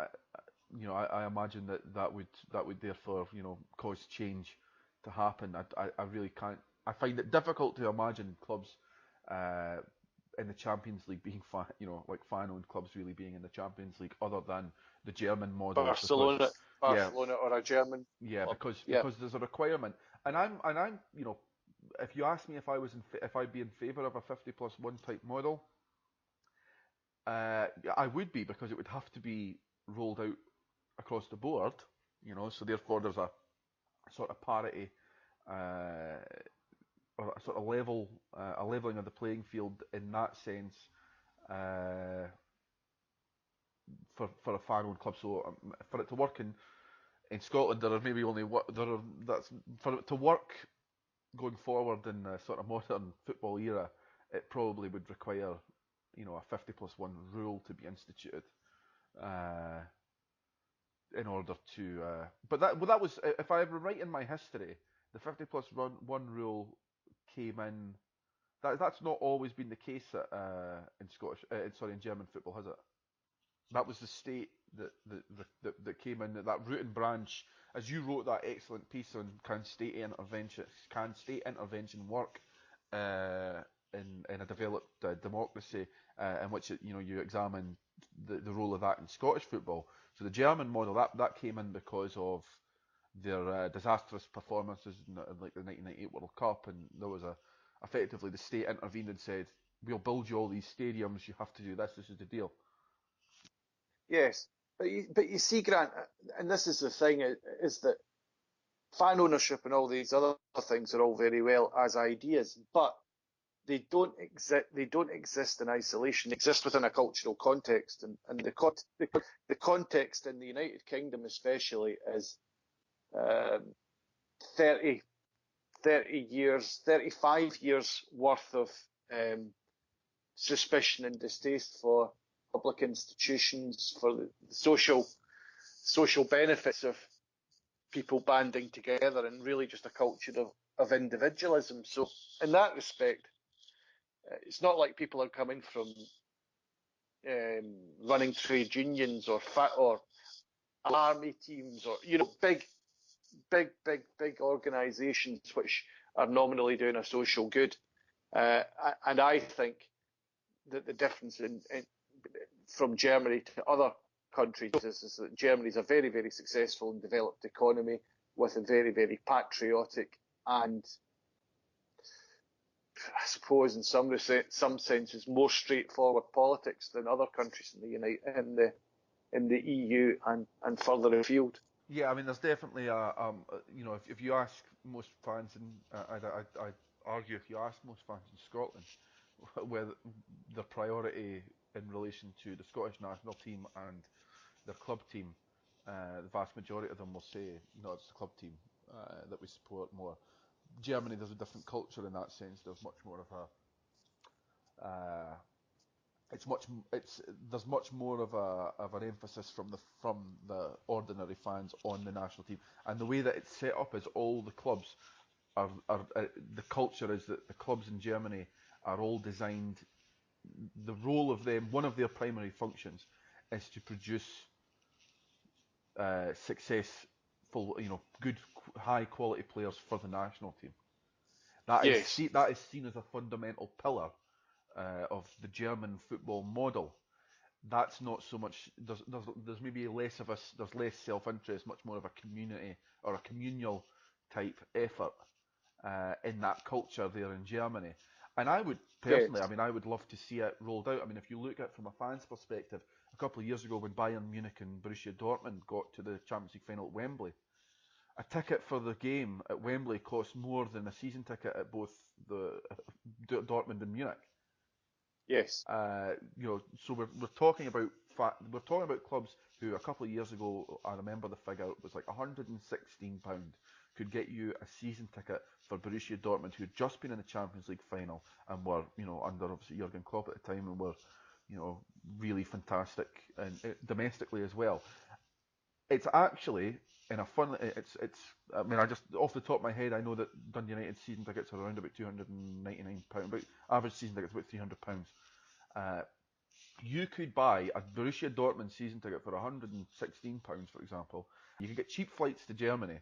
I imagine that would therefore, cause change to happen. I really can't. I find it difficult to imagine clubs uh, in the Champions League being, like fan-owned clubs really being in the Champions League, other than the German model, because Barcelona, yeah, Barcelona or a German yeah, club. because Yeah. there's a requirement, and I'm, if you ask me if I'd be in favour of a 50+1 type model, I would be, because it would have to be rolled out across the board, so therefore there's a sort of parity, uh, or a sort of a leveling of the playing field in that sense, uh, for a fan-owned club. So for it to work in Scotland, there are maybe only what there are that's for it to work going forward in the sort of modern football era. It probably would require, a 50+1 rule to be instituted. Uh, in order to. But that was, if I ever right in my history, the 50+1 rule came in. That's not always been the case in in German football, has it? That was the state that came in, that root and branch. As you wrote that excellent piece on can state intervention work uh, in a developed democracy, in which you examine the role of that in Scottish football. So the German model, that came in because of their disastrous performances in like the 1998 World Cup, and there was effectively the state intervened and said, "We'll build you all these stadiums. You have to do this. This is the deal." Yes, but you see, Grant, and this is the thing, is that fan ownership and all these other things are all very well as ideas, but they don't exist. They don't exist in isolation. They exist within a cultural context, and the context in the United Kingdom, especially, is um, 30, 30 years, 35 years worth of um, suspicion and distaste for public institutions, for the social benefits of people banding together, and really just a culture of individualism. So, in that respect, it's not like people are coming from running trade unions or army teams, or big organisations which are nominally doing a social good. And I think that the difference from Germany to other countries is that Germany is a very, very successful and developed economy with a very, very patriotic and, I suppose, in some senses, more straightforward politics than other countries in the EU and further afield. Yeah, I mean, there's definitely if you ask most fans, and I'd argue if you ask most fans in Scotland whether their priority in relation to the Scottish national team and their club team, the vast majority of them will say, it's the club team that we support more. Germany, there's a different culture in that sense. There's much more of a it's much it's there's much more of an emphasis from the ordinary fans on the national team, and the way that it's set up is all the clubs are the culture is that the clubs in Germany are all designed. The role of them, one of their primary functions, is to produce successful, good, high quality players for the national team. Yes, That is seen as a fundamental pillar of the German football model. That's not so much. There's maybe less of us. There's less self-interest, much more of a community or a communal type effort in that culture there in Germany. And I would personally, yes, I would love to see it rolled out. I mean, if you look at it from a fan's perspective, a couple of years ago when Bayern Munich and Borussia Dortmund got to the Champions League final at Wembley, a ticket for the game at Wembley cost more than a season ticket at both the Dortmund and Munich. yes, So we're talking about clubs who a couple of years ago, I remember the figure, it was like £116 could get you a season ticket for Borussia Dortmund, who had just been in the Champions League final and were, under obviously Jurgen Klopp at the time, and were, really fantastic and domestically as well. It's actually in a fun. It's. I mean, I just off the top of my head, I know that Dundee United season tickets are around about £299. But average season tickets about £300. Uh, you could buy a Borussia Dortmund season ticket for £116, for example. You could get cheap flights to Germany,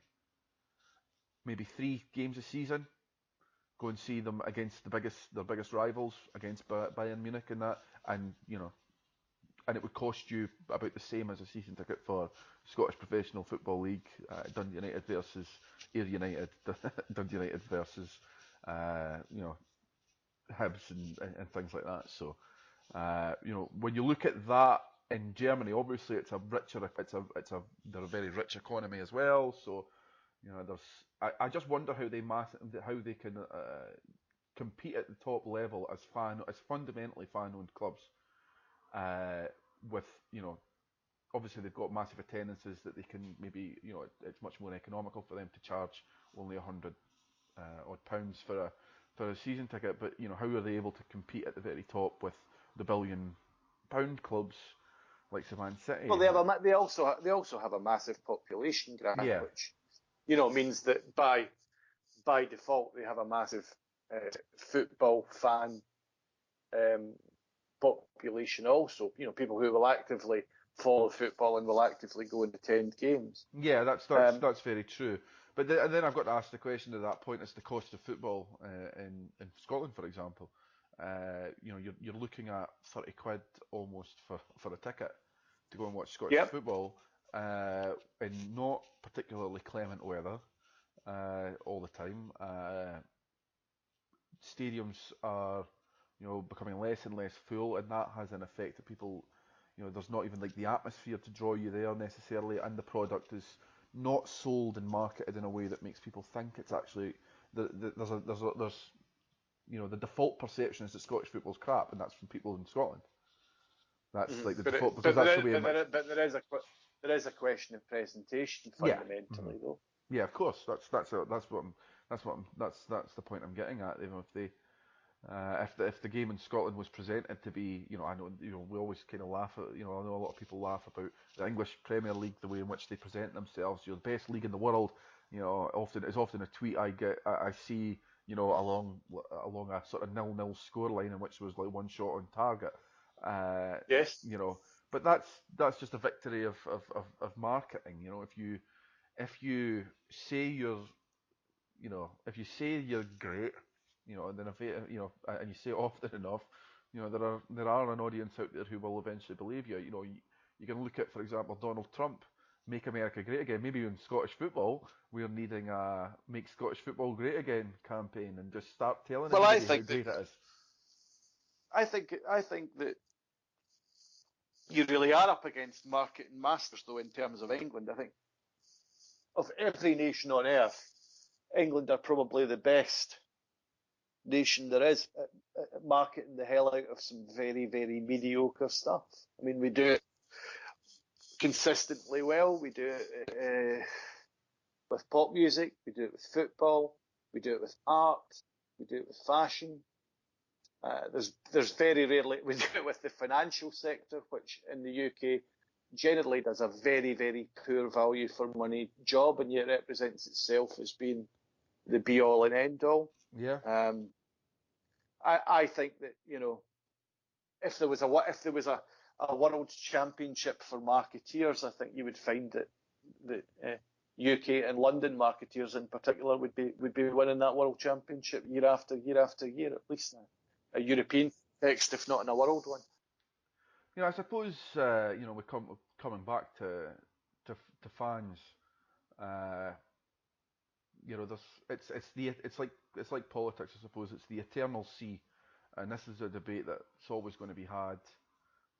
maybe 3 games a season. Go and see them against their biggest rivals, against Bayern Munich and that, and and it would cost you about the same as a season ticket for Scottish Professional Football League, Dundee United versus Ayr United, Dundee United versus Hibs and things like that. So when you look at that in Germany, obviously it's a richer, they're a very rich economy as well. So I just wonder how they can compete at the top level as fundamentally fan-owned clubs, with obviously they've got massive attendances that they can maybe it's much more economical for them to charge only £100 odd pounds for a season ticket, but how are they able to compete at the very top with the £1 billion clubs like Man Well, City? they also have a massive population, Grant, Yeah, which means that by default they have a massive football fan um, population. Also, people who will actively follow football and will actively go and attend games. yeah, that's that's Um, that's very true. But and then I've got to ask the question at that point: is the cost of football in Scotland, for example? You're looking at £30 almost for a ticket to go and watch Scottish yep. football in not particularly clement weather all the time. Stadiums are becoming less and less full, and that has an effect that people, there's not even like the atmosphere to draw you there necessarily, and the product is not sold and marketed in a way that makes people think it's actually there's the default perception is that Scottish football's crap, and that's from people in Scotland. That's Mhm. like the But default because but that's the there, way. but there, but there is a question of presentation Yeah. Hmm. fundamentally, though. Yeah, of course. That's the point I'm getting at. Even if they if the game in Scotland was presented to be, I know, we always kind of laugh at, I know a lot of people laugh about the English Premier League, the way in which they present themselves. You're the best league in the world. Often a tweet I see, along a sort of 0-0 scoreline in which there was like one shot on target. Uh, Yes. but that's just a victory of marketing. If you say you're great, and then and you say it often enough, there are an audience out there who will eventually believe you. You can look at, for example, Donald Trump, "Make America Great Again." Maybe in Scottish football, we're needing a "Make Scottish Football Great Again" campaign, and just start telling Well, I everybody how think that great it is. I think that you really are up against marketing masters, though, in terms of England. I think of every nation on earth, England are probably the best nation there is at marketing the hell out of some very, very mediocre stuff. I mean, we do it consistently well. We do it with pop music. We do it with football. We do it with art. We do it with fashion. There's very rarely we do it with the financial sector, which in the UK generally does a very, very poor value for money job, and yet represents itself as being the be all and end all. Yeah. Um, I think that if there was a world championship for marketeers, I think you would find that UK and London marketeers in particular would be winning that world championship year after year after year, at least a European context, if not in a world one. I suppose we're coming back to fans. Uh, there's it's like politics. I suppose it's the eternal sea, and this is a debate that's always going to be had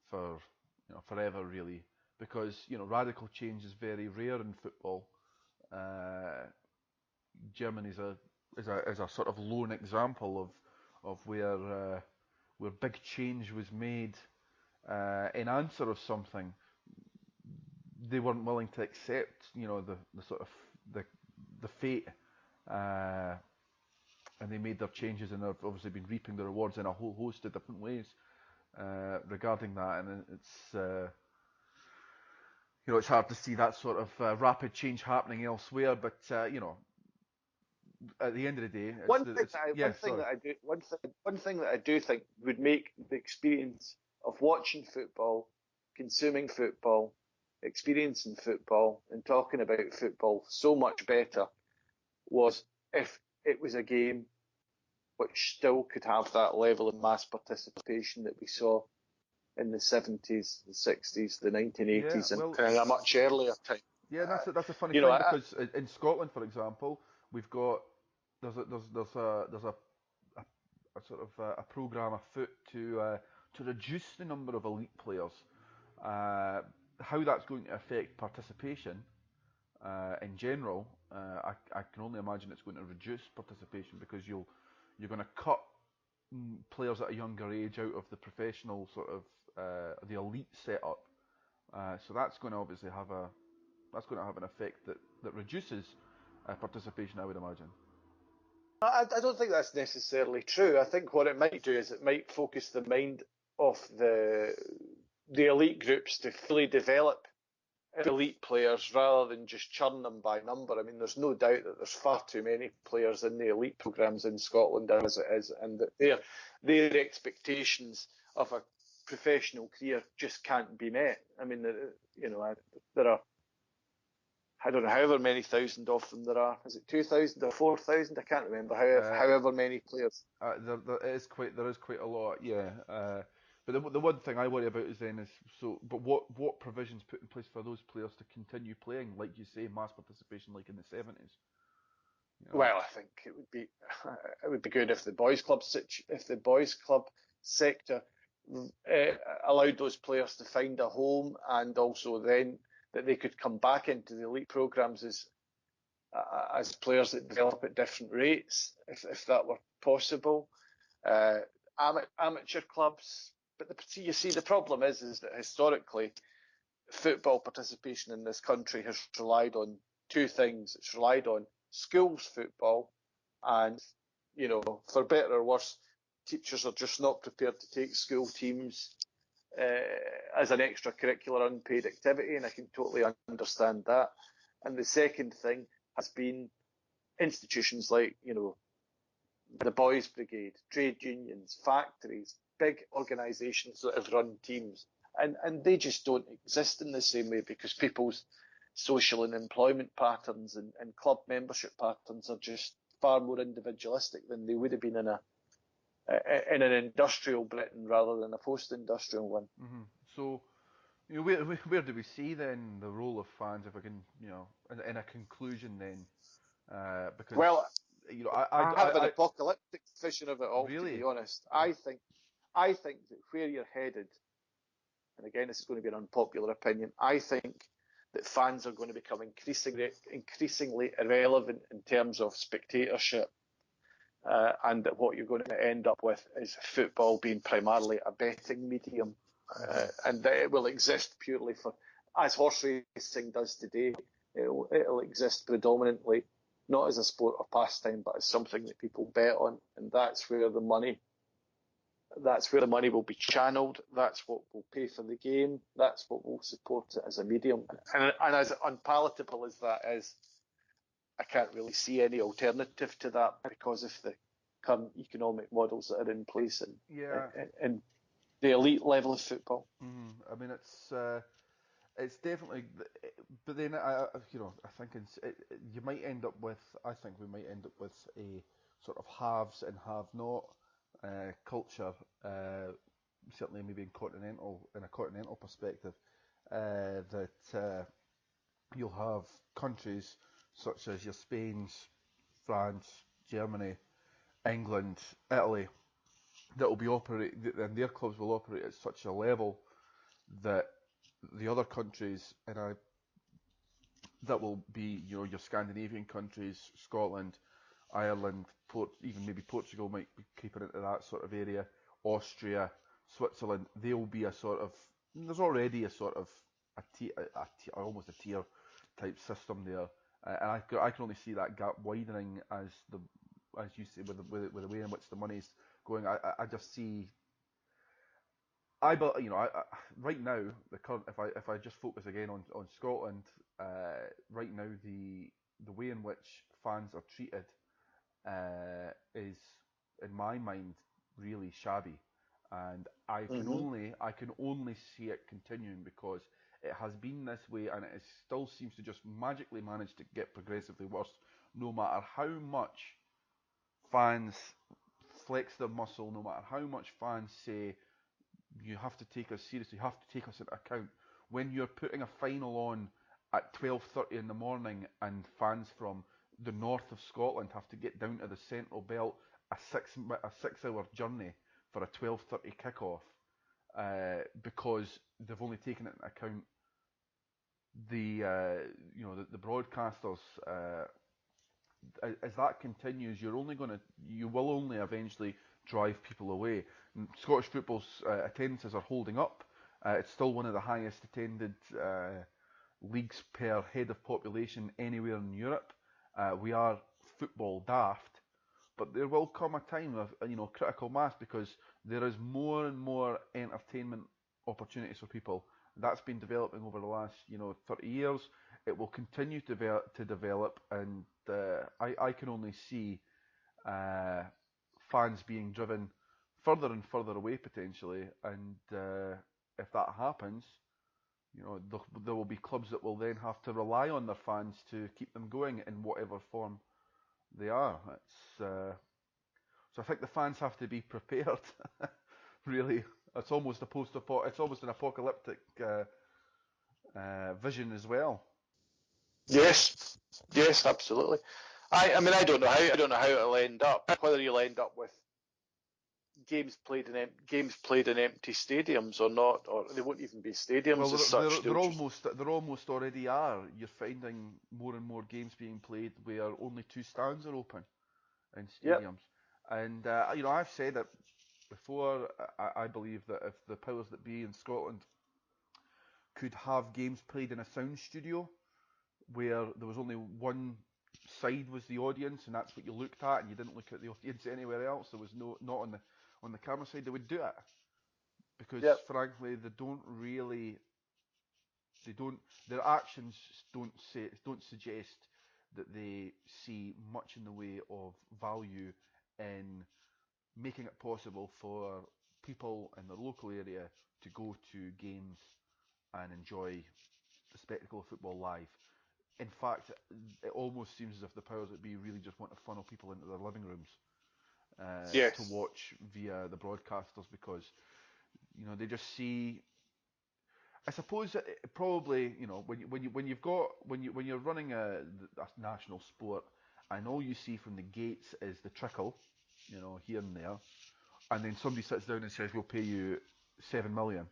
for forever, really, because radical change is very rare in football. Uh, Germany's a sort of lone example of where big change was made in answer of something. They weren't willing to accept, the sort of the the fate, uh, and they made their changes, and have obviously been reaping the rewards in a whole host of different ways regarding that. And it's it's hard to see that sort of rapid change happening elsewhere. But at the end of the day, yeah. Sorry. One thing that I do think would make the experience of watching football, consuming football, experiencing football, and talking about football so much better was if it was a game which still could have that level of mass participation that we saw in the 70s, the 60s, the Yeah. 1980s, and Well, a much earlier time. yeah. That's a funny You know, thing because in Scotland, for example, we've got there's a sort of a program afoot to reduce the number of elite players. Uh, how that's going to affect participation in general, I can only imagine it's going to reduce participation because you're going to cut players at a younger age out of the professional sort of the elite setup. So that's going to obviously have an effect that reduces participation, I would imagine. I don't think that's necessarily true. I think what it might do is it might focus the mind of the elite groups to fully develop elite players rather than just churn them by number. I mean, there's no doubt that there's far too many players in the elite programs in Scotland as it is, and that their expectations of a professional career just can't be met. I mean, there are, I don't know, however many thousand of them there are. Is it 2,000 or 4,000? I can't remember. Uh, However many players. there is quite a lot, yeah. But the one thing I worry about is then is but what provisions put in place for those players to continue playing, like you say, mass participation like in the 70s? Well, I think it would be good if the boys club sector uh, allowed those players to find a home, and also then that they could come back into the elite programs as players that develop at different rates, if that were possible. Uh, Amateur clubs, but you see, the problem is that historically football participation in this country has relied on two things. It's relied on schools football, and for better or worse, teachers are just not prepared to take school teams as an extracurricular unpaid activity, and I can totally understand that. And the second thing has been institutions like the Boys Brigade, trade unions, factories, big organisations that have run teams, and they just don't exist in the same way because people's social and employment patterns and club membership patterns are just far more individualistic than they would have been in an industrial Britain rather than a post-industrial one. Hmm. So, where do we see then the role of fans if we can, in a conclusion then, because Well, I have an I apocalyptic vision of it all, to really, be honest. I think that where you're headed, and again, this is going to be an unpopular opinion, I think that fans are going to become increasingly irrelevant in terms of spectatorship, and that what you're going to end up with is football being primarily a betting medium, hmm and that it will exist purely as horse racing does today. It'll exist predominantly not as a sport or pastime, but as something that people bet on, and that's where the money will be channeled. That's what will pay for the game. That's what will support it as a medium. And as unpalatable as that is, I can't really see any alternative to that because of the current economic models that are in place yeah. in the elite level of football. I mean, it's definitely, but then I think you might end up with. I think we might end up with a sort of haves and have-not culture. Certainly, maybe in a continental perspective, that you'll have countries such as your Spain's, France, Germany, England, Italy that will be operate, and their clubs will operate at such a level that the other countries, that will be your Scandinavian countries, Scotland, Ireland, even maybe Portugal might be creeping into that sort of area, Austria, Switzerland. They will be a sort of, there's already a sort of almost a tier type system there, and I can only see that gap widening as you say with the way in which the money's going. I just see right now the current if I just focus again on Scotland, right now the way in which fans are treated is, in my mind, really shabby, and Hmm. I can only see it continuing because it has been this way, and it still seems to just magically manage to get progressively worse, no matter how much fans flex their muscle, no matter how much fans say you have to take us seriously, you have to take us into account. When you're putting a final on at 12:30 in the morning, and fans from the north of Scotland have to get down to the Central Belt, a 6 hour journey for a 12:30 kickoff, because they've only taken into account the broadcasters. As that continues, you will only eventually drive people away. Scottish football's attendances are holding up. It's still one of the highest attended leagues per head of population anywhere in Europe. We are football daft, but there will come a time of critical mass, because there is more and more entertainment opportunities for people. That's been developing over the last 30 years. It will continue to develop, and I can only see uh, fans being driven further and further away potentially, and if that happens, there will be clubs that will then have to rely on their fans to keep them going in whatever form they are. So I think the fans have to be prepared. Really, it's almost an apocalyptic vision as well. Yes, yes, absolutely. I mean, I don't know how it'll end up. Whether you'll end up with games played in empty stadiums or not, or they won't even be Well, stadiums as such. They'll just they're almost already are. You're finding more and more games being played where only two stands are open in yep, stadiums, and I've said it before. I believe that if the powers that be in Scotland could have games played in a sound studio where there was only one side was the audience, and that's what you looked at, and you didn't look at the audience anywhere else. There was not on the camera side. They would do it because, yep, frankly, they don't their actions don't suggest that they see much in the way of value in making it possible for people in the local area to go to games and enjoy the spectacle of football live. In fact, it almost seems as if the powers that be really just want to funnel people into their living rooms to yes, watch via the broadcasters, because they just see. I suppose probably when you're running a national sport, and all you see from the gates is the trickle, here and there, and then somebody sits down and says we'll pay you 7 million.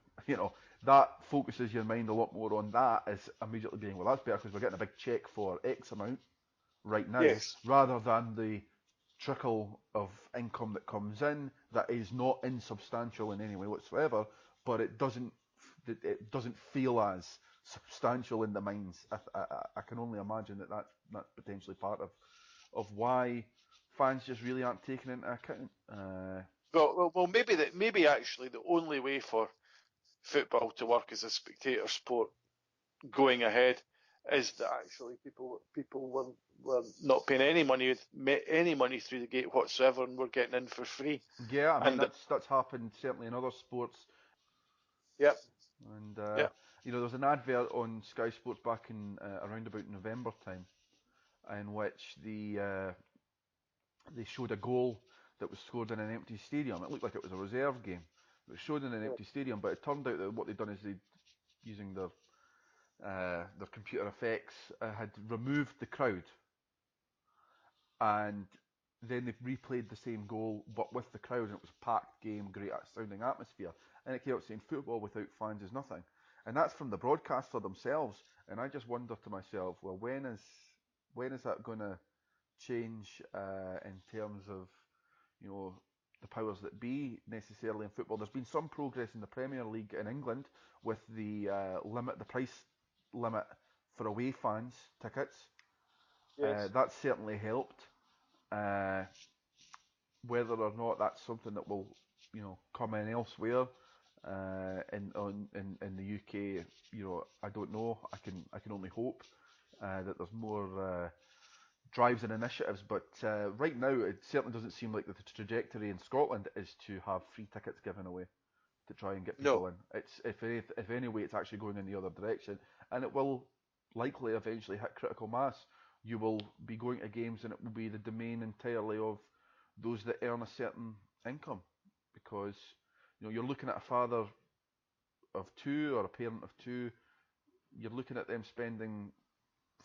That focuses your mind a lot more on that as immediately being, well, that's better because we're getting a big check for X amount right now, yes. rather than the trickle of income that comes in that is not insubstantial in any way whatsoever, but it doesn't feel as substantial in the minds. I can only imagine that's potentially part of why fans just really aren't taken into account. Well, maybe actually the only way for football to work as a spectator sport going ahead is that actually people were not paying any money through the gate whatsoever, and were getting in for free. Yeah, I mean And that's happened certainly in other sports, yep, and yep, there was an advert on Sky Sports back in around about November time, in which they showed a goal that was scored in an empty stadium. It looked like it was a reserve game. It was showed in an empty stadium, but it turned out that what they'd done is using their computer effects, had removed the crowd, and then they replayed the same goal but with the crowd, and it was a packed game, great sounding atmosphere, and it came out saying football without fans is nothing, and that's from the broadcaster themselves. And I just wonder to myself, well, when is that going to change in terms of you know the powers that be necessarily in football? There's been some progress in the Premier League in England with the price limit for away fans tickets. yes. That's certainly helped. Uh, Whether or not that's something that will come in elsewhere, in the UK. I don't know. I can only hope that there's more drives and initiatives. But right now, it certainly doesn't seem like the trajectory in Scotland is to have free tickets given away to try and get people No. in. It's if any way, it's actually going in the other direction, and it will likely eventually hit critical mass. You will be going to games, and it will be the domain entirely of those that earn a certain income, because you're looking at a father of two or a parent of two. You're looking at them spending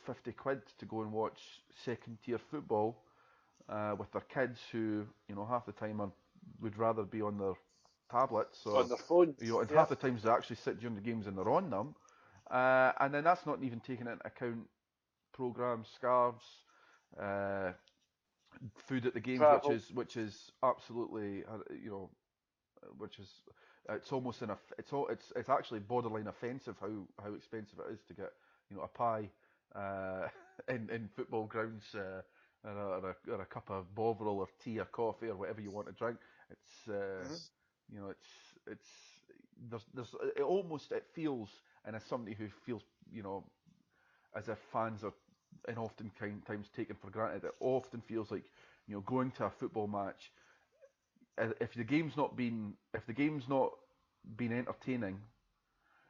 50 quid to go and watch second tier football with their kids who, half the time would rather be on their tablets, or On their phones. and Yeah. half the times they actually sit during the games and they're on them. And then that's not even taking into account programs, scarves, uh, food at the games, which Travel. is absolutely, which is it's almost it's actually borderline offensive how expensive it is to get a pie in football grounds, or a cup of Bovril or tea or coffee or whatever you want to drink. It's Mhm. it's there's it feels, and as somebody who feels as if fans are and often times taken for granted, it often feels like going to a football match, if the game's not been entertaining,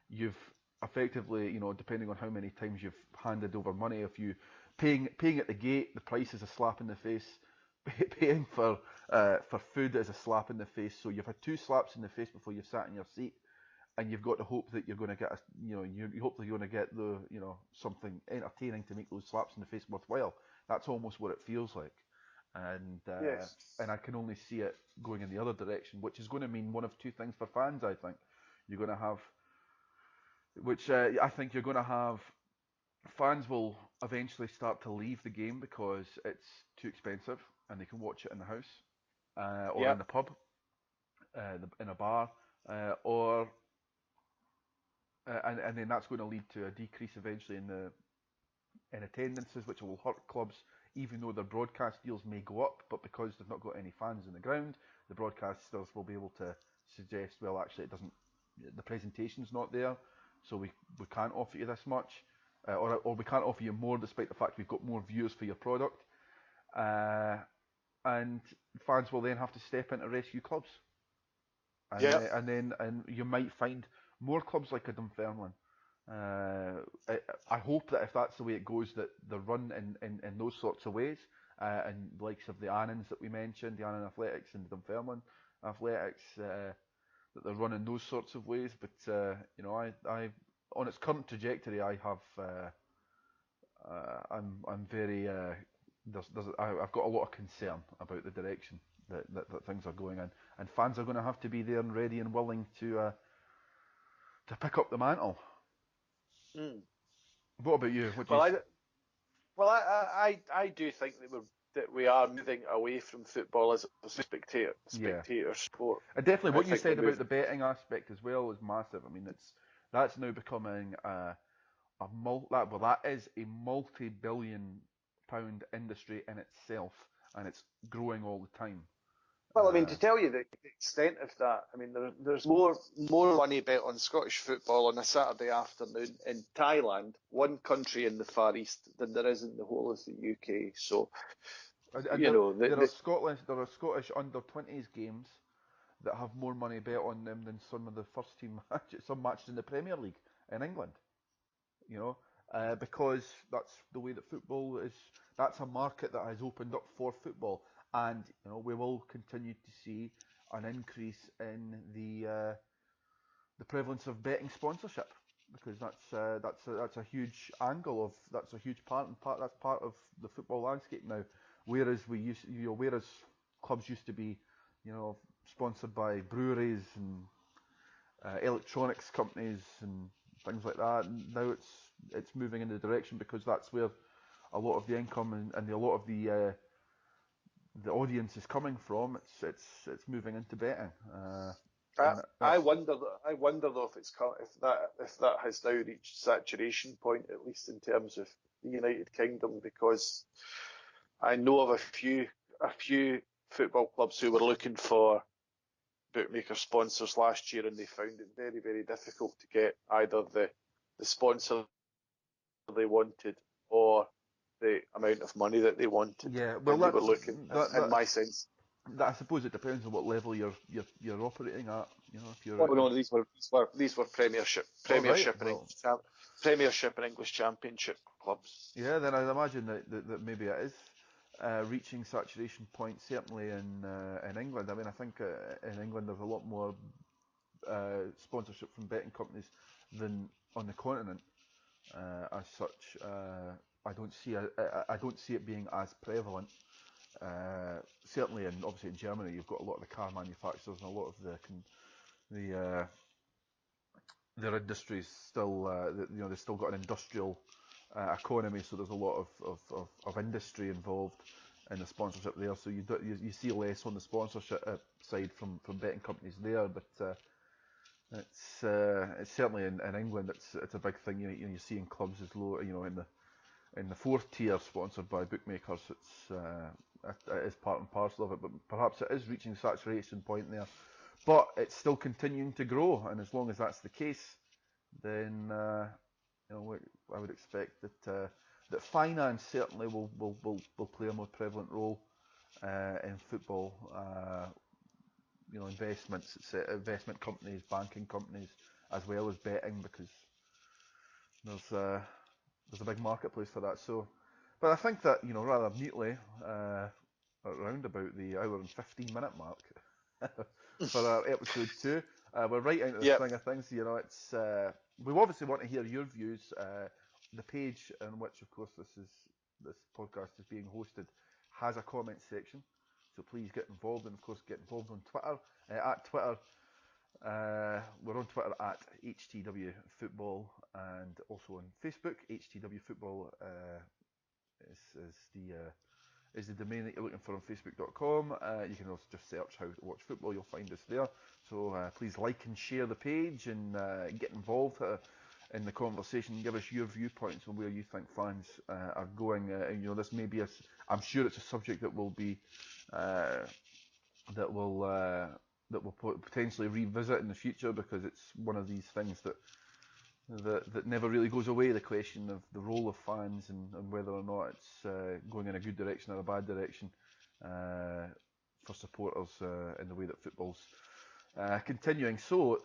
you've effectively, depending on how many times you've handed over money, if you paying at the gate, the price is a slap in the face. Paying for food is a slap in the face. So you've had two slaps in the face before you've sat in your seat, and you've got to hope that you're going to get you hope that you're going to get something entertaining to make those slaps in the face worthwhile. That's almost what it feels like, and uh, Yes. and I can only see it going in the other direction, which is going to mean one of two things for fans. I think you're going to have, I think you're going to have, fans will eventually start to leave the game because it's too expensive, and they can watch it in the house, or in Yep. the pub, in a bar, or and then that's going to lead to a decrease eventually in attendances, which will hurt clubs, even though their broadcast deals may go up. But because they've not got any fans in the ground, the broadcasters will be able to suggest, well, actually, it doesn't. The presentation's not there, so we can't offer you this much, or we can't offer you more, despite the fact we've got more viewers for your product. Uh, and fans will then have to step in to rescue clubs, Yep. and you might find more clubs like a Dunfermline. I hope that if that's the way it goes, that they're run in those sorts of ways, and the likes of the Annans that we mentioned, the Annan Athletics and the Dunfermline Athletics, that they're run in those sorts of ways. But I on its current trajectory, I'm very I've got a lot of concern about the direction that things are going in, and fans are going to have to be there and ready and willing to pick up the mantle. Mm. What about you? What do you? Well, I do think that we are moving away from football as a Yeah, spectator sport. and definitely I what you think we're said about moving. the betting aspect as well is massive. I mean, that's now becoming that is a multi-billion-pound industry in itself, and it's growing all the time. Well, I mean, Uh, to tell you the extent of that, I mean, there's more money bet on Scottish football on a Saturday afternoon in Thailand, one country in the Far East, than there is in the whole of the UK. So, and you know, there are Scottish under 20s games that have more money bet on them than some of the first team matches, some matches in the Premier League in England. You know, because that's the way that football is. That's a market that has opened up for football, and we will continue to see an increase in the prevalence of betting sponsorship, because that's a huge angle of that's a huge part that's part of the football landscape now. Whereas clubs used to be, sponsored by breweries and electronics companies and things like that. Now it's moving in the direction, because that's where a lot of the income and a lot of the audience is coming from. It's moving into betting, I, and I that's wonder, I wonder though if that has now reached saturation point, at least in terms of the United Kingdom, because I know of a few football clubs who were looking for bookmaker sponsors last year, and they found it very, very difficult to get either the sponsor they wanted or the amount of money that they wanted Yeah, well, when they were looking. In my sense, I suppose it depends on what level you're operating at. You know, if you're oh no, these were all right, Premiership and well, Premiership and English Championship clubs. yeah, then I'd imagine that maybe it is reaching saturation point. Certainly in England. I mean, I think in England there's a lot more sponsorship from betting companies than on the continent. As such, I don't see it being as prevalent. Certainly, and obviously in Germany, you've got a lot of the car manufacturers and a lot of the their industries still, they've still got an industrial economy, so there's a lot of industry involved in the sponsorship there. So you see less on the sponsorship side from betting companies there, but it's certainly in England it's a big thing. You see in clubs as low, in the fourth tier sponsored by bookmakers. It is part and parcel of it, but perhaps it is reaching saturation point there. But it's still continuing to grow, and as long as that's the case, then I would expect that finance certainly will play a more prevalent role in football. Investments, investment companies, banking companies, as well as betting, because there's a big marketplace for that. So, but I think that rather neatly, around about the hour and 15-minute mark for our episode 2, we're right into the Yep. swing of things. It's we obviously want to hear your views. The page in which, of course, this podcast is being hosted has a comment section, so please get involved, and of course get involved on Twitter at Twitter. We're on Twitter at HTW Football, and also on Facebook. HTW Football is the domain that you're looking for on Facebook.com. You can also just search How to Watch Football. You'll find us there. So please like and share the page, and get involved in the conversation. Give us your viewpoints on where you think fans are going. This may be I'm sure it's a subject that will be that we'll potentially revisit in the future, because it's one of these things that never really goes away. The question of the role of fans, and whether or not it's going in a good direction or a bad direction for supporters in the way that football's continuing. So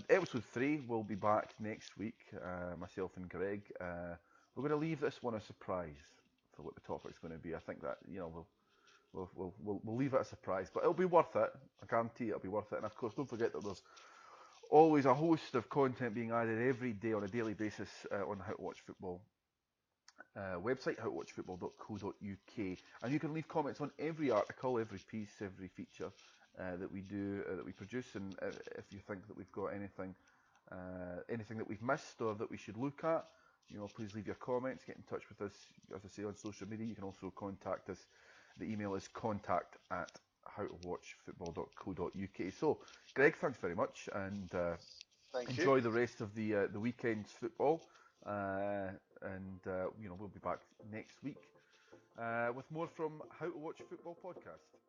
episode 3 will be back next week. Myself and Greg. We're going to leave this one a surprise for what the topic's going to be. I think that we'll leave it a surprise, but it'll be worth it. I guarantee it'll be worth it. And of course, don't forget that there's always a host of content being added every day on a daily basis on the How to Watch Football website, howtowatchfootball.co.uk, and you can leave comments on every article, every piece, every feature that we do, that we produce. And if you think that we've got anything that we've missed or that we should look at, please leave your comments. Get in touch with us, as I say, on social media. You can also contact us. The email is contact@howtowatchfootball.co.uk. So, Greg, thanks very much, and enjoy the rest of the weekend's football. And we'll be back next week with more from How to Watch Football podcast.